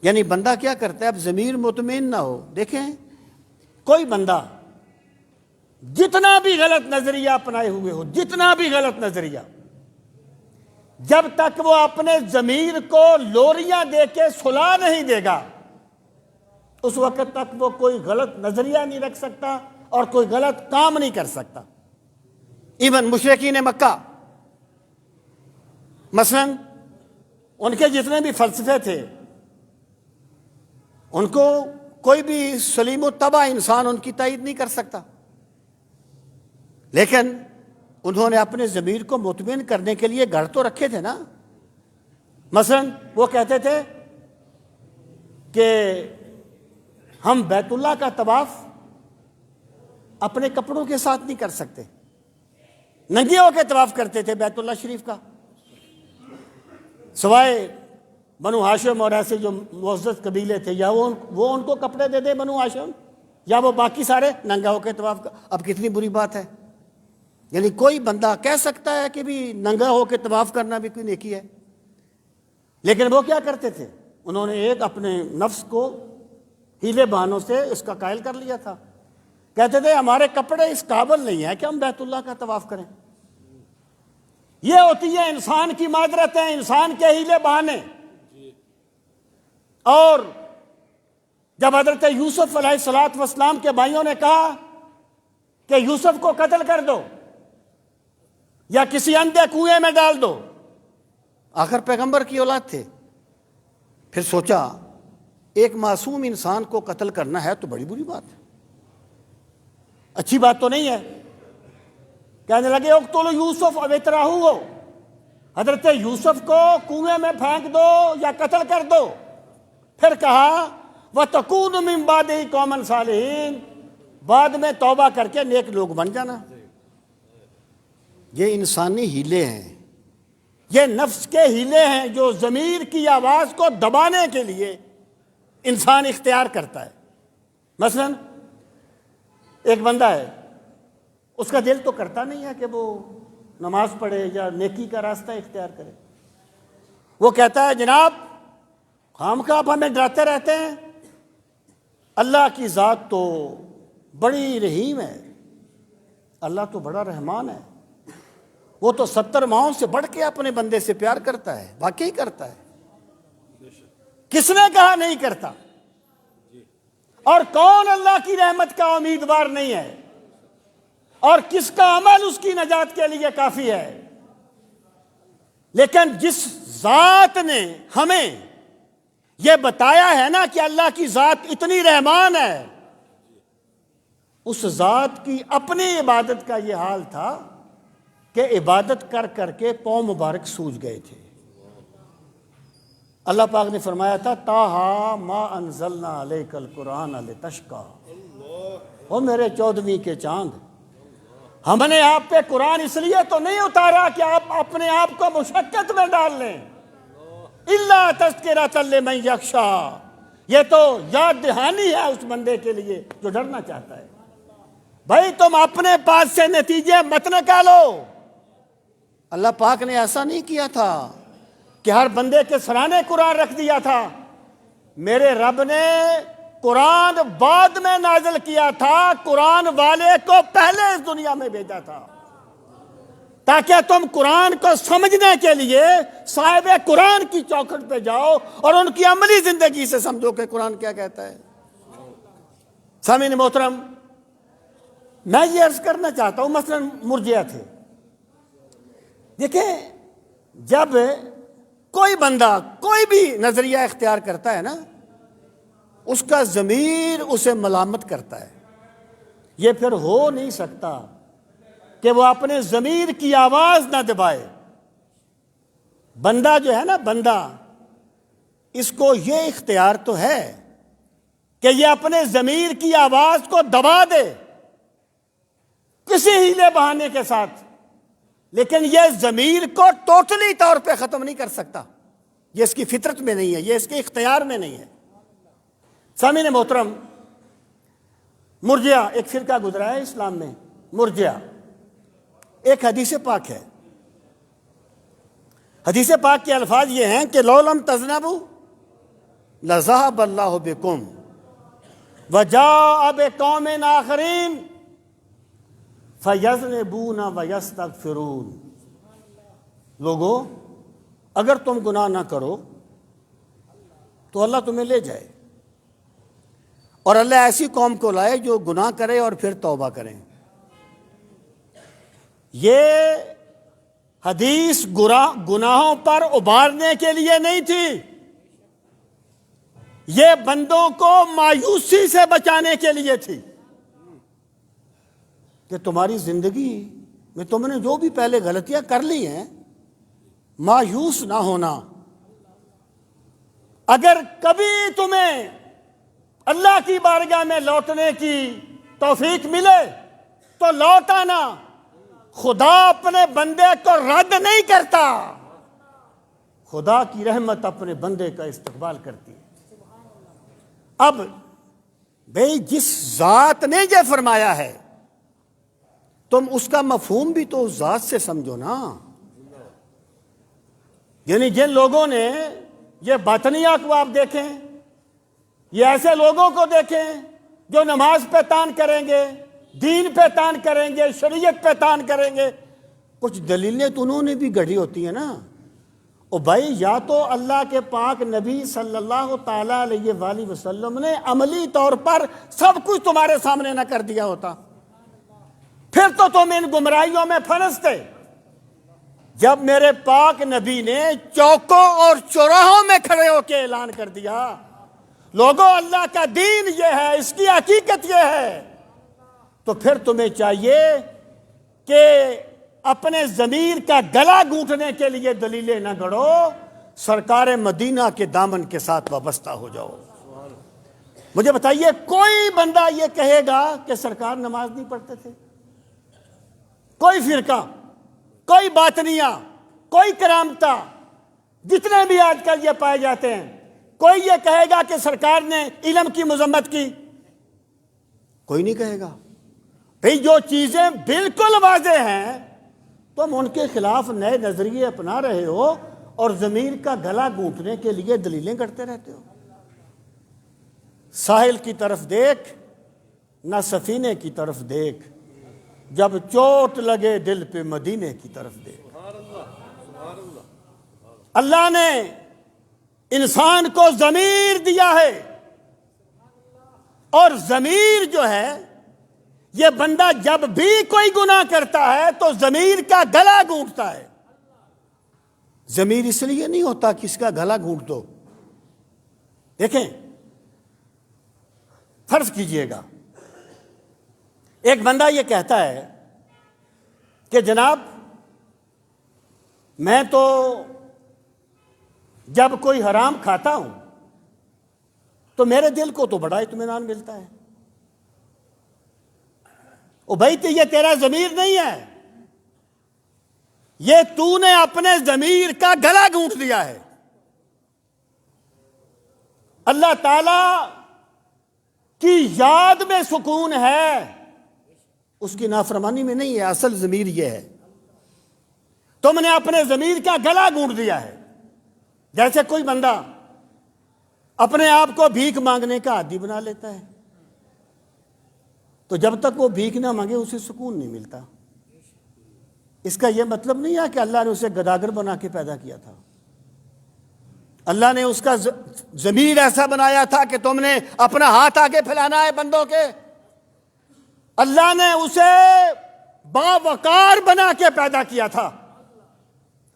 یعنی بندہ کیا کرتا ہے؟ اب ضمیر مطمئن نہ ہو۔ دیکھیں کوئی بندہ جتنا بھی غلط نظریہ اپنائے ہوئے ہو، جتنا بھی غلط نظریہ، جب تک وہ اپنے ضمیر کو لوریاں دے کے سلا نہیں دے گا، اس وقت تک وہ کوئی غلط نظریہ نہیں رکھ سکتا اور کوئی غلط کام نہیں کر سکتا۔ ایون مشرکین مکہ مثلا، ان کے جتنے بھی فلسفے تھے، ان کو کوئی بھی سلیم و طبع انسان ان کی تائید نہیں کر سکتا، لیکن انہوں نے اپنے ضمیر کو مطمئن کرنے کے لیے گھر تو رکھے تھے نا۔ مثلا وہ کہتے تھے کہ ہم بیت اللہ کا طواف اپنے کپڑوں کے ساتھ نہیں کر سکتے، ننگے ہو کے طواف کرتے تھے بیت اللہ شریف کا، سوائے بنو ہاشم اور ایسے جو معزز قبیلے تھے، یا وہ ان کو کپڑے دے دے بنو ہاشم، یا وہ باقی سارے ننگا ہو کے طواف کا۔ اب کتنی بری بات ہے، یعنی کوئی بندہ کہہ سکتا ہے کہ بھی ننگا ہو کے طواف کرنا بھی کوئی نیکی ہے، لیکن وہ کیا کرتے تھے؟ انہوں نے ایک اپنے نفس کو ہیلے بہانوں سے اس کا قائل کر لیا تھا، کہتے تھے ہمارے کپڑے اس قابل نہیں ہیں کہ ہم بیت اللہ کا طواف کریں۔ یہ ہوتی ہے انسان کی معذرتیں، انسان کے ہیلے بہانے۔ اور جب حضرت یوسف علیہ الصلوۃ والسلام کے بھائیوں نے کہا کہ یوسف کو قتل کر دو یا کسی اندھے کنویں میں ڈال دو، آخر پیغمبر کی اولاد تھے، پھر سوچا ایک معصوم انسان کو قتل کرنا ہے تو بڑی بری بات ہے، اچھی بات تو نہیں ہے۔ کہنے لگے اقتلوا یوسف او اطرحوہ، حضرت یوسف کو کنویں میں پھینک دو یا قتل کر دو۔ پھر کہا وَتَكُونُ مِن بَعْدِهِ قَوْمًا صَالِحِينَ، بعد میں توبہ کر کے نیک لوگ بن جانا۔ یہ انسانی ہیلے ہیں، یہ نفس کے ہیلے ہیں جو ضمیر کی آواز کو دبانے کے لیے انسان اختیار کرتا ہے۔ مثلا ایک بندہ ہے، اس کا دل تو کرتا نہیں ہے کہ وہ نماز پڑھے یا نیکی کا راستہ اختیار کرے، وہ کہتا ہے جناب خام خواہ آپ ہمیں ڈراتے رہتے ہیں، اللہ کی ذات تو بڑی رحیم ہے، اللہ تو بڑا رحمان ہے، وہ تو 70 ماؤں سے بڑھ کے اپنے بندے سے پیار کرتا ہے۔ واقعی کرتا ہے، کس نے کہا نہیں کرتا؟ اور کون اللہ کی رحمت کا امیدوار نہیں ہے؟ اور کس کا عمل اس کی نجات کے لیے کافی ہے؟ لیکن جس ذات نے ہمیں یہ بتایا ہے نا کہ اللہ کی ذات اتنی رحمان ہے، اس ذات کی اپنی عبادت کا یہ حال تھا کہ عبادت کر کر کے پاؤں مبارک سوج گئے تھے۔ اللہ پاک نے فرمایا تھا طٰہٰ ما انزلنا علیک القرآن لتشقیٰ، او میرے 14ویں کے چاند، ہم نے آپ پہ قرآن اس لیے تو نہیں اتارا کہ آپ اپنے آپ کو مشقت میں ڈال لیں، الا تذکرۃ لمن یخشیٰ، یہ تو یاد دہانی ہے اس بندے کے لیے جو ڈرنا چاہتا ہے۔ بھائی تم اپنے پاس سے نتیجے مت نکالو، اللہ پاک نے ایسا نہیں کیا تھا کہ ہر بندے کے سرانے قرآن رکھ دیا تھا۔ میرے رب نے قرآن بعد میں نازل کیا تھا، قرآن والے کو پہلے اس دنیا میں بھیجا تھا تاکہ تم قرآن کو سمجھنے کے لیے صاحب قرآن کی چوکھٹ پہ جاؤ اور ان کی عملی زندگی سے سمجھو کہ قرآن کیا کہتا ہے۔ سامعین محترم، میں یہ عرض کرنا چاہتا ہوں، مثلا مرجئہ تھے، دیکھیں جب کوئی بندہ کوئی بھی نظریہ اختیار کرتا ہے نا، اس کا ضمیر اسے ملامت کرتا ہے۔ یہ پھر ہو نہیں سکتا کہ وہ اپنے ضمیر کی آواز نہ دبائے۔ بندہ جو ہے نا، بندہ اس کو یہ اختیار تو ہے کہ یہ اپنے ضمیر کی آواز کو دبا دے کسی ہیلے بہانے کے ساتھ، لیکن یہ ضمیر کو ٹوٹلی طور پہ ختم نہیں کر سکتا، یہ اس کی فطرت میں نہیں ہے، یہ اس کے اختیار میں نہیں ہے۔ سامعین محترم، مرجئہ ایک فرقہ گزرا ہے اسلام میں، مرجئہ ایک حدیث پاک ہے، حدیث پاک کے الفاظ یہ ہیں کہ لو لم تذنبوا لذهب اللہ بکم وجاء بقوم آخرین فیذنبون ویستغفرون۔ لوگو اگر تم گناہ نہ کرو تو اللہ تمہیں لے جائے، اور اللہ ایسی قوم کو لائے جو گناہ کرے اور پھر توبہ کریں۔ یہ حدیث گناہوں پر ابھارنے کے لیے نہیں تھی، یہ بندوں کو مایوسی سے بچانے کے لیے تھی کہ تمہاری زندگی میں تم نے جو بھی پہلے غلطیاں کر لی ہیں، مایوس نہ ہونا۔ اگر کبھی تمہیں اللہ کی بارگاہ میں لوٹنے کی توفیق ملے تو لوٹ آنا، خدا اپنے بندے کو رد نہیں کرتا، خدا کی رحمت اپنے بندے کا استقبال کرتی ہے۔ اب بھئی جس ذات نے یہ فرمایا ہے تم اس کا مفہوم بھی تو اس ذات سے سمجھو نا۔ یعنی جن لوگوں نے یہ باطنیہ کو آپ دیکھیں، یہ ایسے لوگوں کو دیکھیں جو نماز پہ تان کریں گے، دین پہ تان کریں گے، شریعت پہ تان کریں گے، کچھ دلیلیں تو انہوں نے بھی گڑھی ہوتی ہیں نا۔ او بھائی یا تو اللہ کے پاک نبی صلی اللہ تعالیٰ علیہ وآلہ وسلم نے عملی طور پر سب کچھ تمہارے سامنے نہ کر دیا ہوتا، پھر تو تم ان گمراہیوں میں پھنستے۔ جب میرے پاک نبی نے چوکوں اور چوراہوں میں کھڑے ہو کے اعلان کر دیا لوگوں اللہ کا دین یہ ہے، اس کی حقیقت یہ ہے، تو پھر تمہیں چاہیے کہ اپنے ضمیر کا گلا گھونٹنے کے لیے دلیلیں نہ گڑھو، سرکار مدینہ کے دامن کے ساتھ وابستہ ہو جاؤ۔ مجھے بتائیے کوئی بندہ یہ کہے گا کہ سرکار نماز نہیں پڑھتے تھے؟ کوئی فرقہ، کوئی باطنیہ، کوئی کرامتہ، جتنے بھی آج کل یہ پائے جاتے ہیں، کوئی یہ کہے گا کہ سرکار نے علم کی مذمت کی؟ کوئی نہیں کہے گا۔ بھئی جو چیزیں بالکل واضح ہیں تم ان کے خلاف نئے نظریے اپنا رہے ہو اور ضمیر کا گلا گھونٹنے کے لیے دلیلیں کرتے رہتے ہو۔ ساحل کی طرف دیکھ نہ سفینے کی طرف دیکھ، جب چوٹ لگے دل پہ مدینے کی طرف دیکھ۔ اللہ نے انسان کو ضمیر دیا ہے، اور ضمیر جو ہے یہ بندہ جب بھی کوئی گناہ کرتا ہے تو ضمیر کا گلا گھونٹتا ہے۔ ضمیر اس لیے نہیں ہوتا کہ اس کا گلا گھونٹ دو۔ دیکھیں فرض کیجئے گا ایک بندہ یہ کہتا ہے کہ جناب میں تو جب کوئی حرام کھاتا ہوں تو میرے دل کو تو بڑا اطمینان ملتا ہے۔ او بھائی تو یہ تیرا ضمیر نہیں ہے، یہ تو نے اپنے ضمیر کا گلا گھونٹ دیا ہے۔ اللہ تعالی کی یاد میں سکون ہے، اس کی نافرمانی میں نہیں ہے۔ اصل ضمیر یہ ہے، تم نے اپنے ضمیر کا گلا گھونٹ دیا ہے۔ جیسے کوئی بندہ اپنے آپ کو بھیک مانگنے کا عادی بنا لیتا ہے تو جب تک وہ بھیک نہ مانگے اسے سکون نہیں ملتا۔ اس کا یہ مطلب نہیں ہے کہ اللہ نے اسے گداگر بنا کے پیدا کیا تھا۔ اللہ نے اس کا ضمیر ایسا بنایا تھا کہ تم نے اپنا ہاتھ آگے پھیلانا ہے بندوں کے۔ اللہ نے اسے باوقار بنا کے پیدا کیا تھا،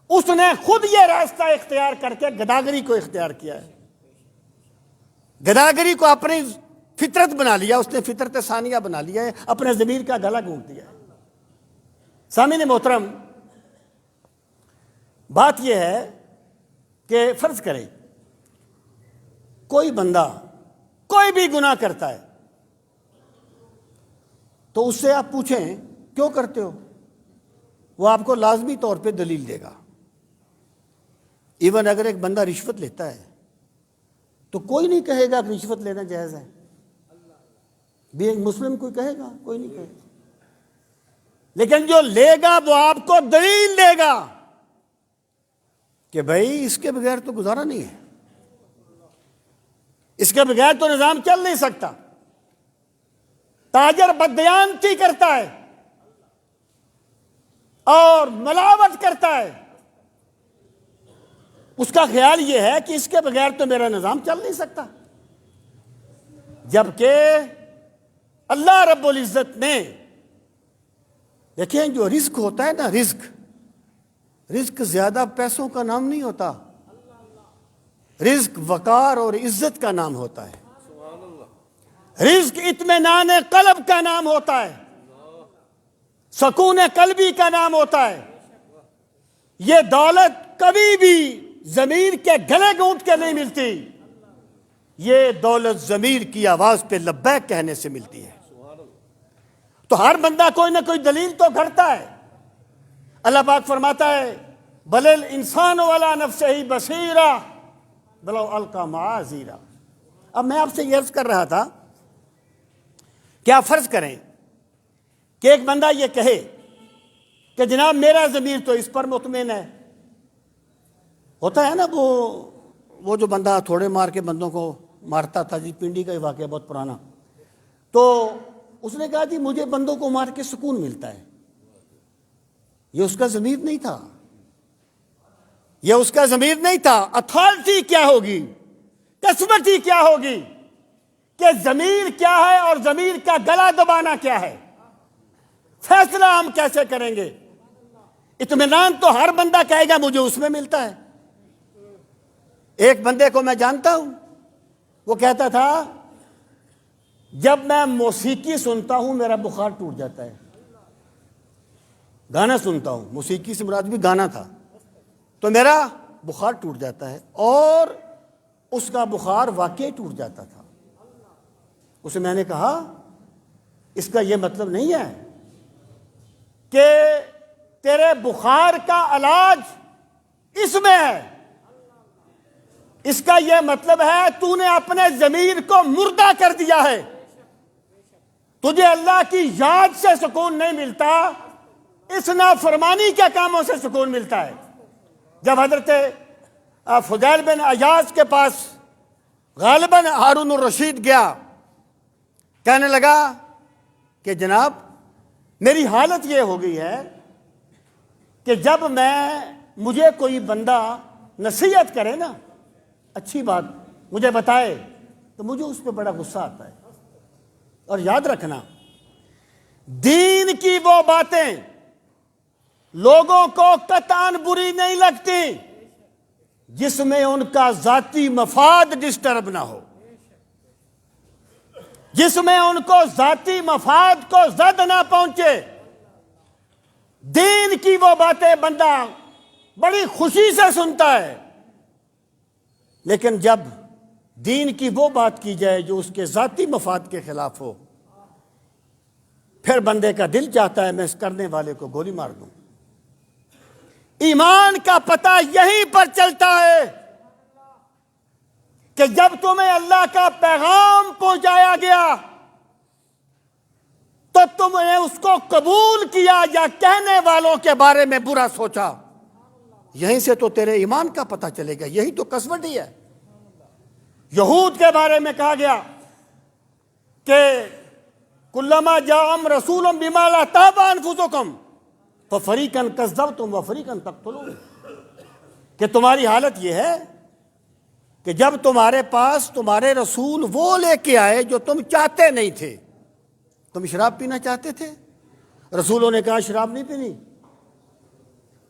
اس نے خود یہ راستہ اختیار کر کے گداگری کو اختیار کیا ہے۔ گداگری کو اپنی فطرت بنا لیا، اس نے فطرت ثانیہ بنا لیا ہے، اپنے ضمیر کا گلا گھونٹ دیا ہے۔ سامعین محترم، بات یہ ہے کہ فرض کریں کوئی بندہ کوئی بھی گناہ کرتا ہے تو اس سے آپ پوچھیں کیوں کرتے ہو، وہ آپ کو لازمی طور پہ دلیل دے گا۔ ایون اگر ایک بندہ رشوت لیتا ہے تو کوئی نہیں کہے گا کہ رشوت لینا جائز ہے، بھی ایک مسلم کوئی کہے گا؟ کوئی نہیں کہے گا۔ لیکن جو لے گا وہ آپ کو دلیل دے گا کہ بھائی اس کے بغیر تو گزارا نہیں ہے، اس کے بغیر تو نظام چل نہیں سکتا۔ تاجر بددیانتی کرتا ہے اور ملاوٹ کرتا ہے، اس کا خیال یہ ہے کہ اس کے بغیر تو میرا نظام چل نہیں سکتا، جبکہ اللہ رب العزت نے، دیکھیں جو رزق ہوتا ہے نا، رزق زیادہ پیسوں کا نام نہیں ہوتا، رزق وقار اور عزت کا نام ہوتا ہے، رزق اطمینان قلب کا نام ہوتا ہے، سکون قلبی کا نام ہوتا ہے۔ یہ دولت کبھی بھی ضمیر کے گلے گھونٹ کے نہیں ملتی، یہ دولت ضمیر کی آواز پہ لبیک کہنے سے ملتی ہے۔ تو ہر بندہ کوئی نہ کوئی دلیل تو گھڑتا ہے۔ اللہ پاک فرماتا ہے بل الانسان علی نفسہ بصیرہ ولو القی معاذیرہ۔ اب میں آپ سے یہ عرض کر رہا تھا کہ آپ فرض کریں کہ ایک بندہ یہ کہے کہ جناب میرا ضمیر تو اس پر مطمئن ہے۔ ہوتا ہے نا وہ جو بندہ تھوڑے مار کے بندوں کو مارتا تھا، جی پنڈی کا ہی واقعہ بہت پرانا، تو اس نے کہا جی مجھے بندوں کو مار کے سکون ملتا ہے۔ یہ اس کا ضمیر نہیں تھا، یہ اس کا ضمیر نہیں تھا۔ اتھارٹی کیا ہوگی، قسمتی کیا ہوگی کہ ضمیر کیا ہے اور ضمیر کا گلا دبانا کیا ہے، فیصلہ ہم کیسے کریں گے؟ اطمینان تو ہر بندہ کہے گا مجھے اس میں ملتا ہے۔ ایک بندے کو میں جانتا ہوں، وہ کہتا تھا جب میں موسیقی سنتا ہوں میرا بخار ٹوٹ جاتا ہے۔ گانا سنتا ہوں، موسیقی سے مراد بھی گانا تھا، تو میرا بخار ٹوٹ جاتا ہے، اور اس کا بخار واقعی ٹوٹ جاتا تھا۔ اسے میں نے کہا اس کا یہ مطلب نہیں ہے کہ تیرے بخار کا علاج اس میں ہے، اس کا یہ مطلب ہے تو نے اپنے ضمیر کو مردہ کر دیا ہے۔ تجھے اللہ کی یاد سے سکون نہیں ملتا، اس نافرمانی کے کاموں سے سکون ملتا ہے۔ جب حضرت فضیل بن عیاض کے پاس غالباً ہارون الرشید گیا، کہنے لگا کہ جناب میری حالت یہ ہو گئی ہے کہ جب مجھے کوئی بندہ نصیحت کرے نا، اچھی بات مجھے بتائے، تو مجھے اس پہ بڑا غصہ آتا ہے۔ اور یاد رکھنا، دین کی وہ باتیں لوگوں کو قطعاً بری نہیں لگتی جس میں ان کا ذاتی مفاد ڈسٹرب نہ ہو، جس میں ان کو ذاتی مفاد کو زد نہ پہنچے۔ دین کی وہ باتیں بندہ بڑی خوشی سے سنتا ہے، لیکن جب دین کی وہ بات کی جائے جو اس کے ذاتی مفاد کے خلاف ہو، پھر بندے کا دل چاہتا ہے میں اس کرنے والے کو گولی مار دوں۔ ایمان کا پتہ یہیں پر چلتا ہے کہ جب تمہیں اللہ کا پیغام پہنچایا گیا تو تم نے اس کو قبول کیا یا کہنے والوں کے بارے میں برا سوچا؟ یہیں سے تو تیرے ایمان کا پتہ چلے گا، یہی تو کسوٹی ہے۔ یہود کے بارے میں کہا گیا کہ کلما جاءہم رسول بما لا تہوی انفسکم ففریقا کذبتم وفریقا تقتلون، کہ تمہاری حالت یہ ہے کہ جب تمہارے پاس تمہارے رسول وہ لے کے آئے جو تم چاہتے نہیں تھے۔ تم شراب پینا چاہتے تھے، رسولوں نے کہا شراب نہیں پینی۔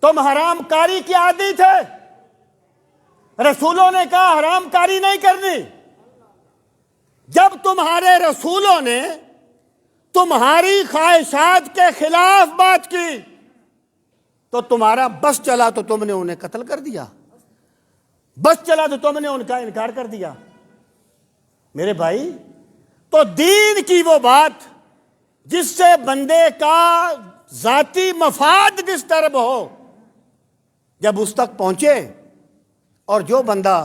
تم حرام کاری کے عادی تھے، رسولوں نے کہا حرام کاری نہیں کرنی۔ جب تمہارے رسولوں نے تمہاری خواہشات کے خلاف بات کی تو تمہارا بس چلا تو تم نے انہیں قتل کر دیا، بس چلا تو تم نے ان کا انکار کر دیا۔ میرے بھائی، تو دین کی وہ بات جس سے بندے کا ذاتی مفاد ڈسٹرب ہو، جب اس تک پہنچے، اور جو بندہ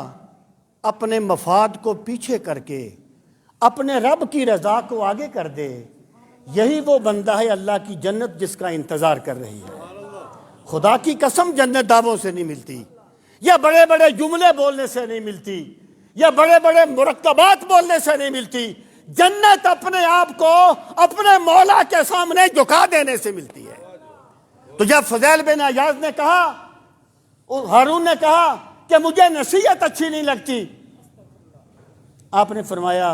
اپنے مفاد کو پیچھے کر کے اپنے رب کی رضا کو آگے کر دے، یہی وہ بندہ ہے اللہ کی جنت جس کا انتظار کر رہی ہے۔ خدا کی قسم جنت دعووں سے نہیں ملتی، یا بڑے بڑے جملے بولنے سے نہیں ملتی، یا بڑے بڑے مرکبات بولنے سے نہیں ملتی۔ جنت اپنے آپ کو اپنے مولا کے سامنے جھکا دینے سے ملتی ہے۔ تو جب فضیل بن عیاض نے کہا، ہارون نے کہا کہ مجھے نصیحت اچھی نہیں لگتی، آپ نے فرمایا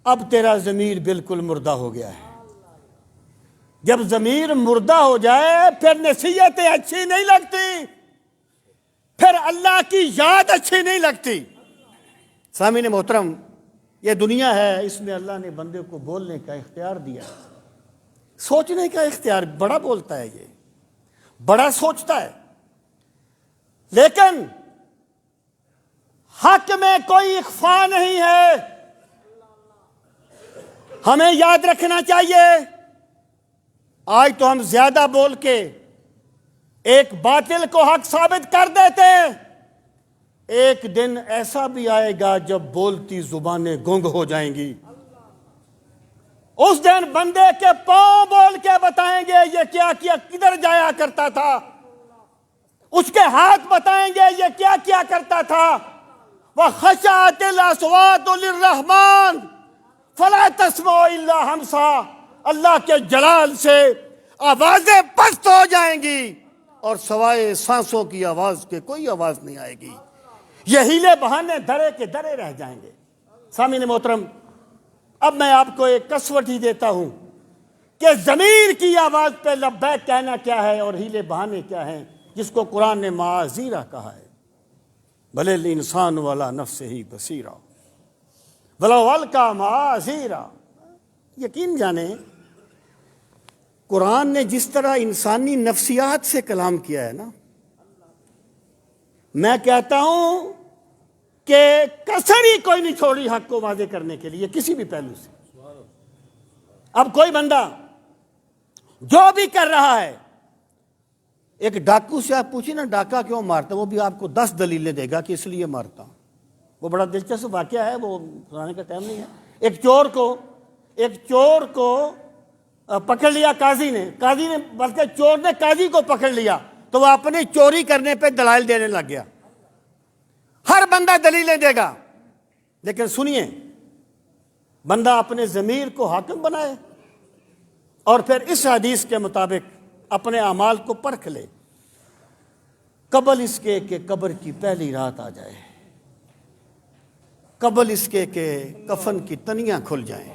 اب تیرا ضمیر بالکل مردہ ہو گیا ہے۔ جب ضمیر مردہ ہو جائے پھر نصیحتیں اچھی نہیں لگتی، پھر اللہ کی یاد اچھی نہیں لگتی۔ سامعین محترم، یہ دنیا ہے، اس میں اللہ نے بندے کو بولنے کا اختیار دیا، سوچنے کا اختیار۔ بڑا بولتا ہے، یہ بڑا سوچتا ہے، لیکن حق میں کوئی اخفا نہیں ہے۔ ہمیں یاد رکھنا چاہیے، آج تو ہم زیادہ بول کے ایک باطل کو حق ثابت کر دیتے ہیں، ایک دن ایسا بھی آئے گا جب بولتی زبانیں گنگ ہو جائیں گی۔ اس دن بندے کے پاؤں بول کے بتائیں گے یہ کیا کیا، کدھر جایا کرتا تھا، اس کے ہاتھ بتائیں گے یہ کیا کیا کرتا تھا۔ وَخَشَعَتِ الْأَصْوَاتُ لِلرَّحْمَنِ فَلَا تَسْمَعُ إِلَّا ہمسا، اللہ کے جلال سے آوازیں پست ہو جائیں گی اور سوائے سانسوں کی آواز کے کوئی آواز نہیں آئے گی۔ یہ ہیلے بہانے درے کے درے رہ جائیں گے۔ سامعین محترم، اب میں آپ کو ایک کسوٹی دیتا ہوں کہ ضمیر کی آواز پہ لبیک کہنا کیا ہے اور ہیلے بہانے کیا ہیں، جس کو قرآن نے معاذیرہ کہا ہے۔ بھلے الانسان والا نفس ہی بصیرہ ولو القیٰ معاذیرہ۔ یقین جانیں قرآن نے جس طرح انسانی نفسیات سے کلام کیا ہے نا، میں کہتا ہوں کہ کسر ہی کوئی نہیں چھوڑی حق کو واضح کرنے کے لیے کسی بھی پہلو سے۔ اب کوئی بندہ جو بھی کر رہا ہے، ایک ڈاکو سے آپ پوچھیں نا ڈاکہ کیوں مارتا، وہ بھی آپ کو 10 دلیلیں دے گا کہ اس لیے مارتا ہوں۔ وہ بڑا دلچسپ واقعہ ہے، وہ سنانے کا ٹائم نہیں ہے۔ ایک چور کو پکڑ لیا قاضی نے بلکہ چور نے قاضی کو پکڑ لیا، تو وہ اپنی چوری کرنے پہ دلائل دینے لگ گیا۔ ہر بندہ دلیلیں دے گا، لیکن سنیے، بندہ اپنے ضمیر کو حاکم بنائے اور پھر اس حدیث کے مطابق اپنے اعمال کو پرکھ لے، قبل اس کے کہ قبر کی پہلی رات آ جائے، قبل اس کے کہ کفن کی تنیاں کھل جائیں۔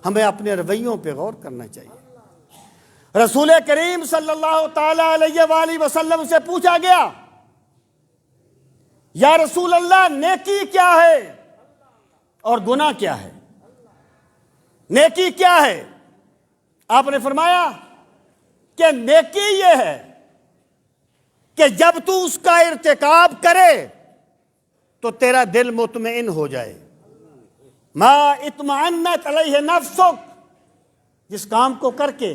ہمیں اپنے رویوں پہ غور کرنا چاہیے۔ رسول کریم صلی اللہ تعالی علیہ وآلہ وسلم سے پوچھا گیا، یا رسول اللہ نیکی کیا ہے اور گناہ کیا ہے؟ نیکی کیا ہے؟ آپ نے فرمایا کہ نیکی یہ ہے کہ جب تو اس کا ارتکاب کرے تو تیرا دل مطمئن ہو جائے۔ ما اطمئنت علیہ نفسک، جس کام کو کر کے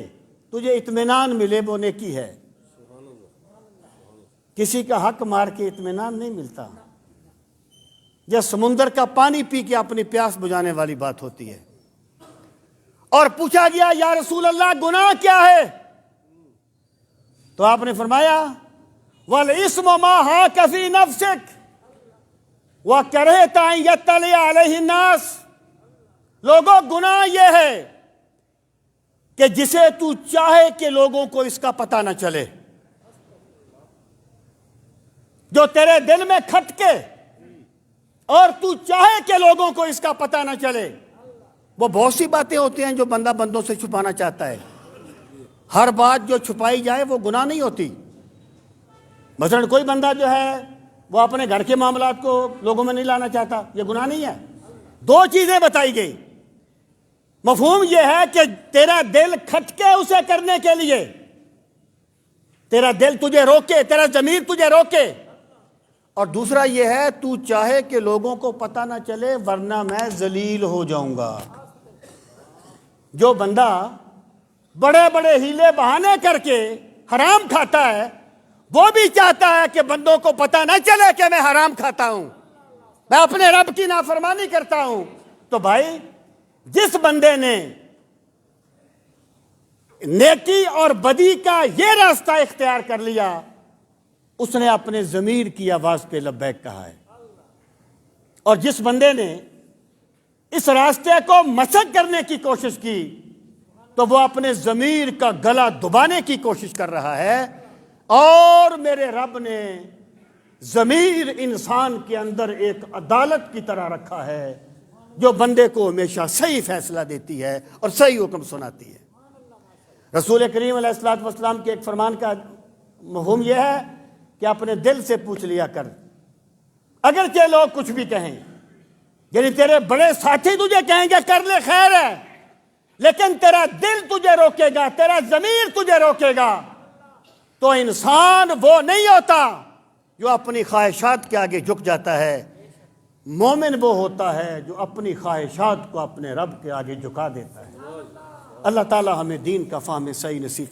تجھے اطمینان ملے وہ نیکی ہے۔ کسی کا حق مار کے اطمینان نہیں ملتا، یہ سمندر کا پانی پی کے اپنی پیاس بجھانے والی بات ہوتی ہے۔ اور پوچھا گیا یا رسول اللہ گناہ کیا ہے؟ تو آپ نے فرمایا وَالْإِثْمُ مَا حَاكَ فِي نَفْسِكَ وَكَرِهْتَ أَن يَطَّلِعَ عَلَيْهِ النَّاسُ۔ لوگوں، گناہ یہ ہے کہ جسے تو چاہے کہ لوگوں کو اس کا پتہ نہ چلے، جو تیرے دل میں کھٹکے اور تو چاہے کہ لوگوں کو اس کا پتہ نہ چلے۔ وہ بہت سی باتیں ہوتی ہیں جو بندہ بندوں سے چھپانا چاہتا ہے، ہر بات جو چھپائی جائے وہ گناہ نہیں ہوتی۔ مثلا کوئی بندہ جو ہے وہ اپنے گھر کے معاملات کو لوگوں میں نہیں لانا چاہتا، یہ گناہ نہیں ہے۔ 2 چیزیں بتائی گئی، مفہوم یہ ہے کہ تیرا دل کھٹکے اسے کرنے کے لیے، تیرا دل تجھے روکے، تیرا ضمیر تجھے روکے، اور دوسرا یہ ہے تو چاہے کہ لوگوں کو پتہ نہ چلے ورنہ میں ذلیل ہو جاؤں گا۔ جو بندہ بڑے بڑے ہیلے بہانے کر کے حرام کھاتا ہے، وہ بھی چاہتا ہے کہ بندوں کو پتہ نہ چلے کہ میں حرام کھاتا ہوں، میں اپنے رب کی نافرمانی کرتا ہوں، تو بھائی جس بندے نے نیکی اور بدی کا یہ راستہ اختیار کر لیا، اس نے اپنے ضمیر کی آواز پہ لبیک کہا ہے، اور جس بندے نے اس راستے کو مسخ کرنے کی کوشش کی تو وہ اپنے ضمیر کا گلا دبانے کی کوشش کر رہا ہے۔ اور میرے رب نے ضمیر انسان کے اندر ایک عدالت کی طرح رکھا ہے جو بندے کو ہمیشہ صحیح فیصلہ دیتی ہے اور صحیح حکم سناتی ہے۔ رسول کریم علیہ الصلوۃ والسلام کے ایک فرمان کا مفہوم یہ ہے کہ اپنے دل سے پوچھ لیا کر، اگرچہ لوگ کچھ بھی کہیں، یعنی تیرے بڑے ساتھی تجھے کہیں گے کر لے خیر ہے، لیکن تیرا دل تجھے روکے گا، تیرا ضمیر تجھے روکے گا، تو انسان وہ نہیں ہوتا جو اپنی خواہشات کے آگے جھک جاتا ہے۔ مومن وہ ہوتا ہے جو اپنی خواہشات کو اپنے رب کے آگے جھکا دیتا ہے۔ اللہ تعالی ہمیں دین کا فہم صحیح نصیب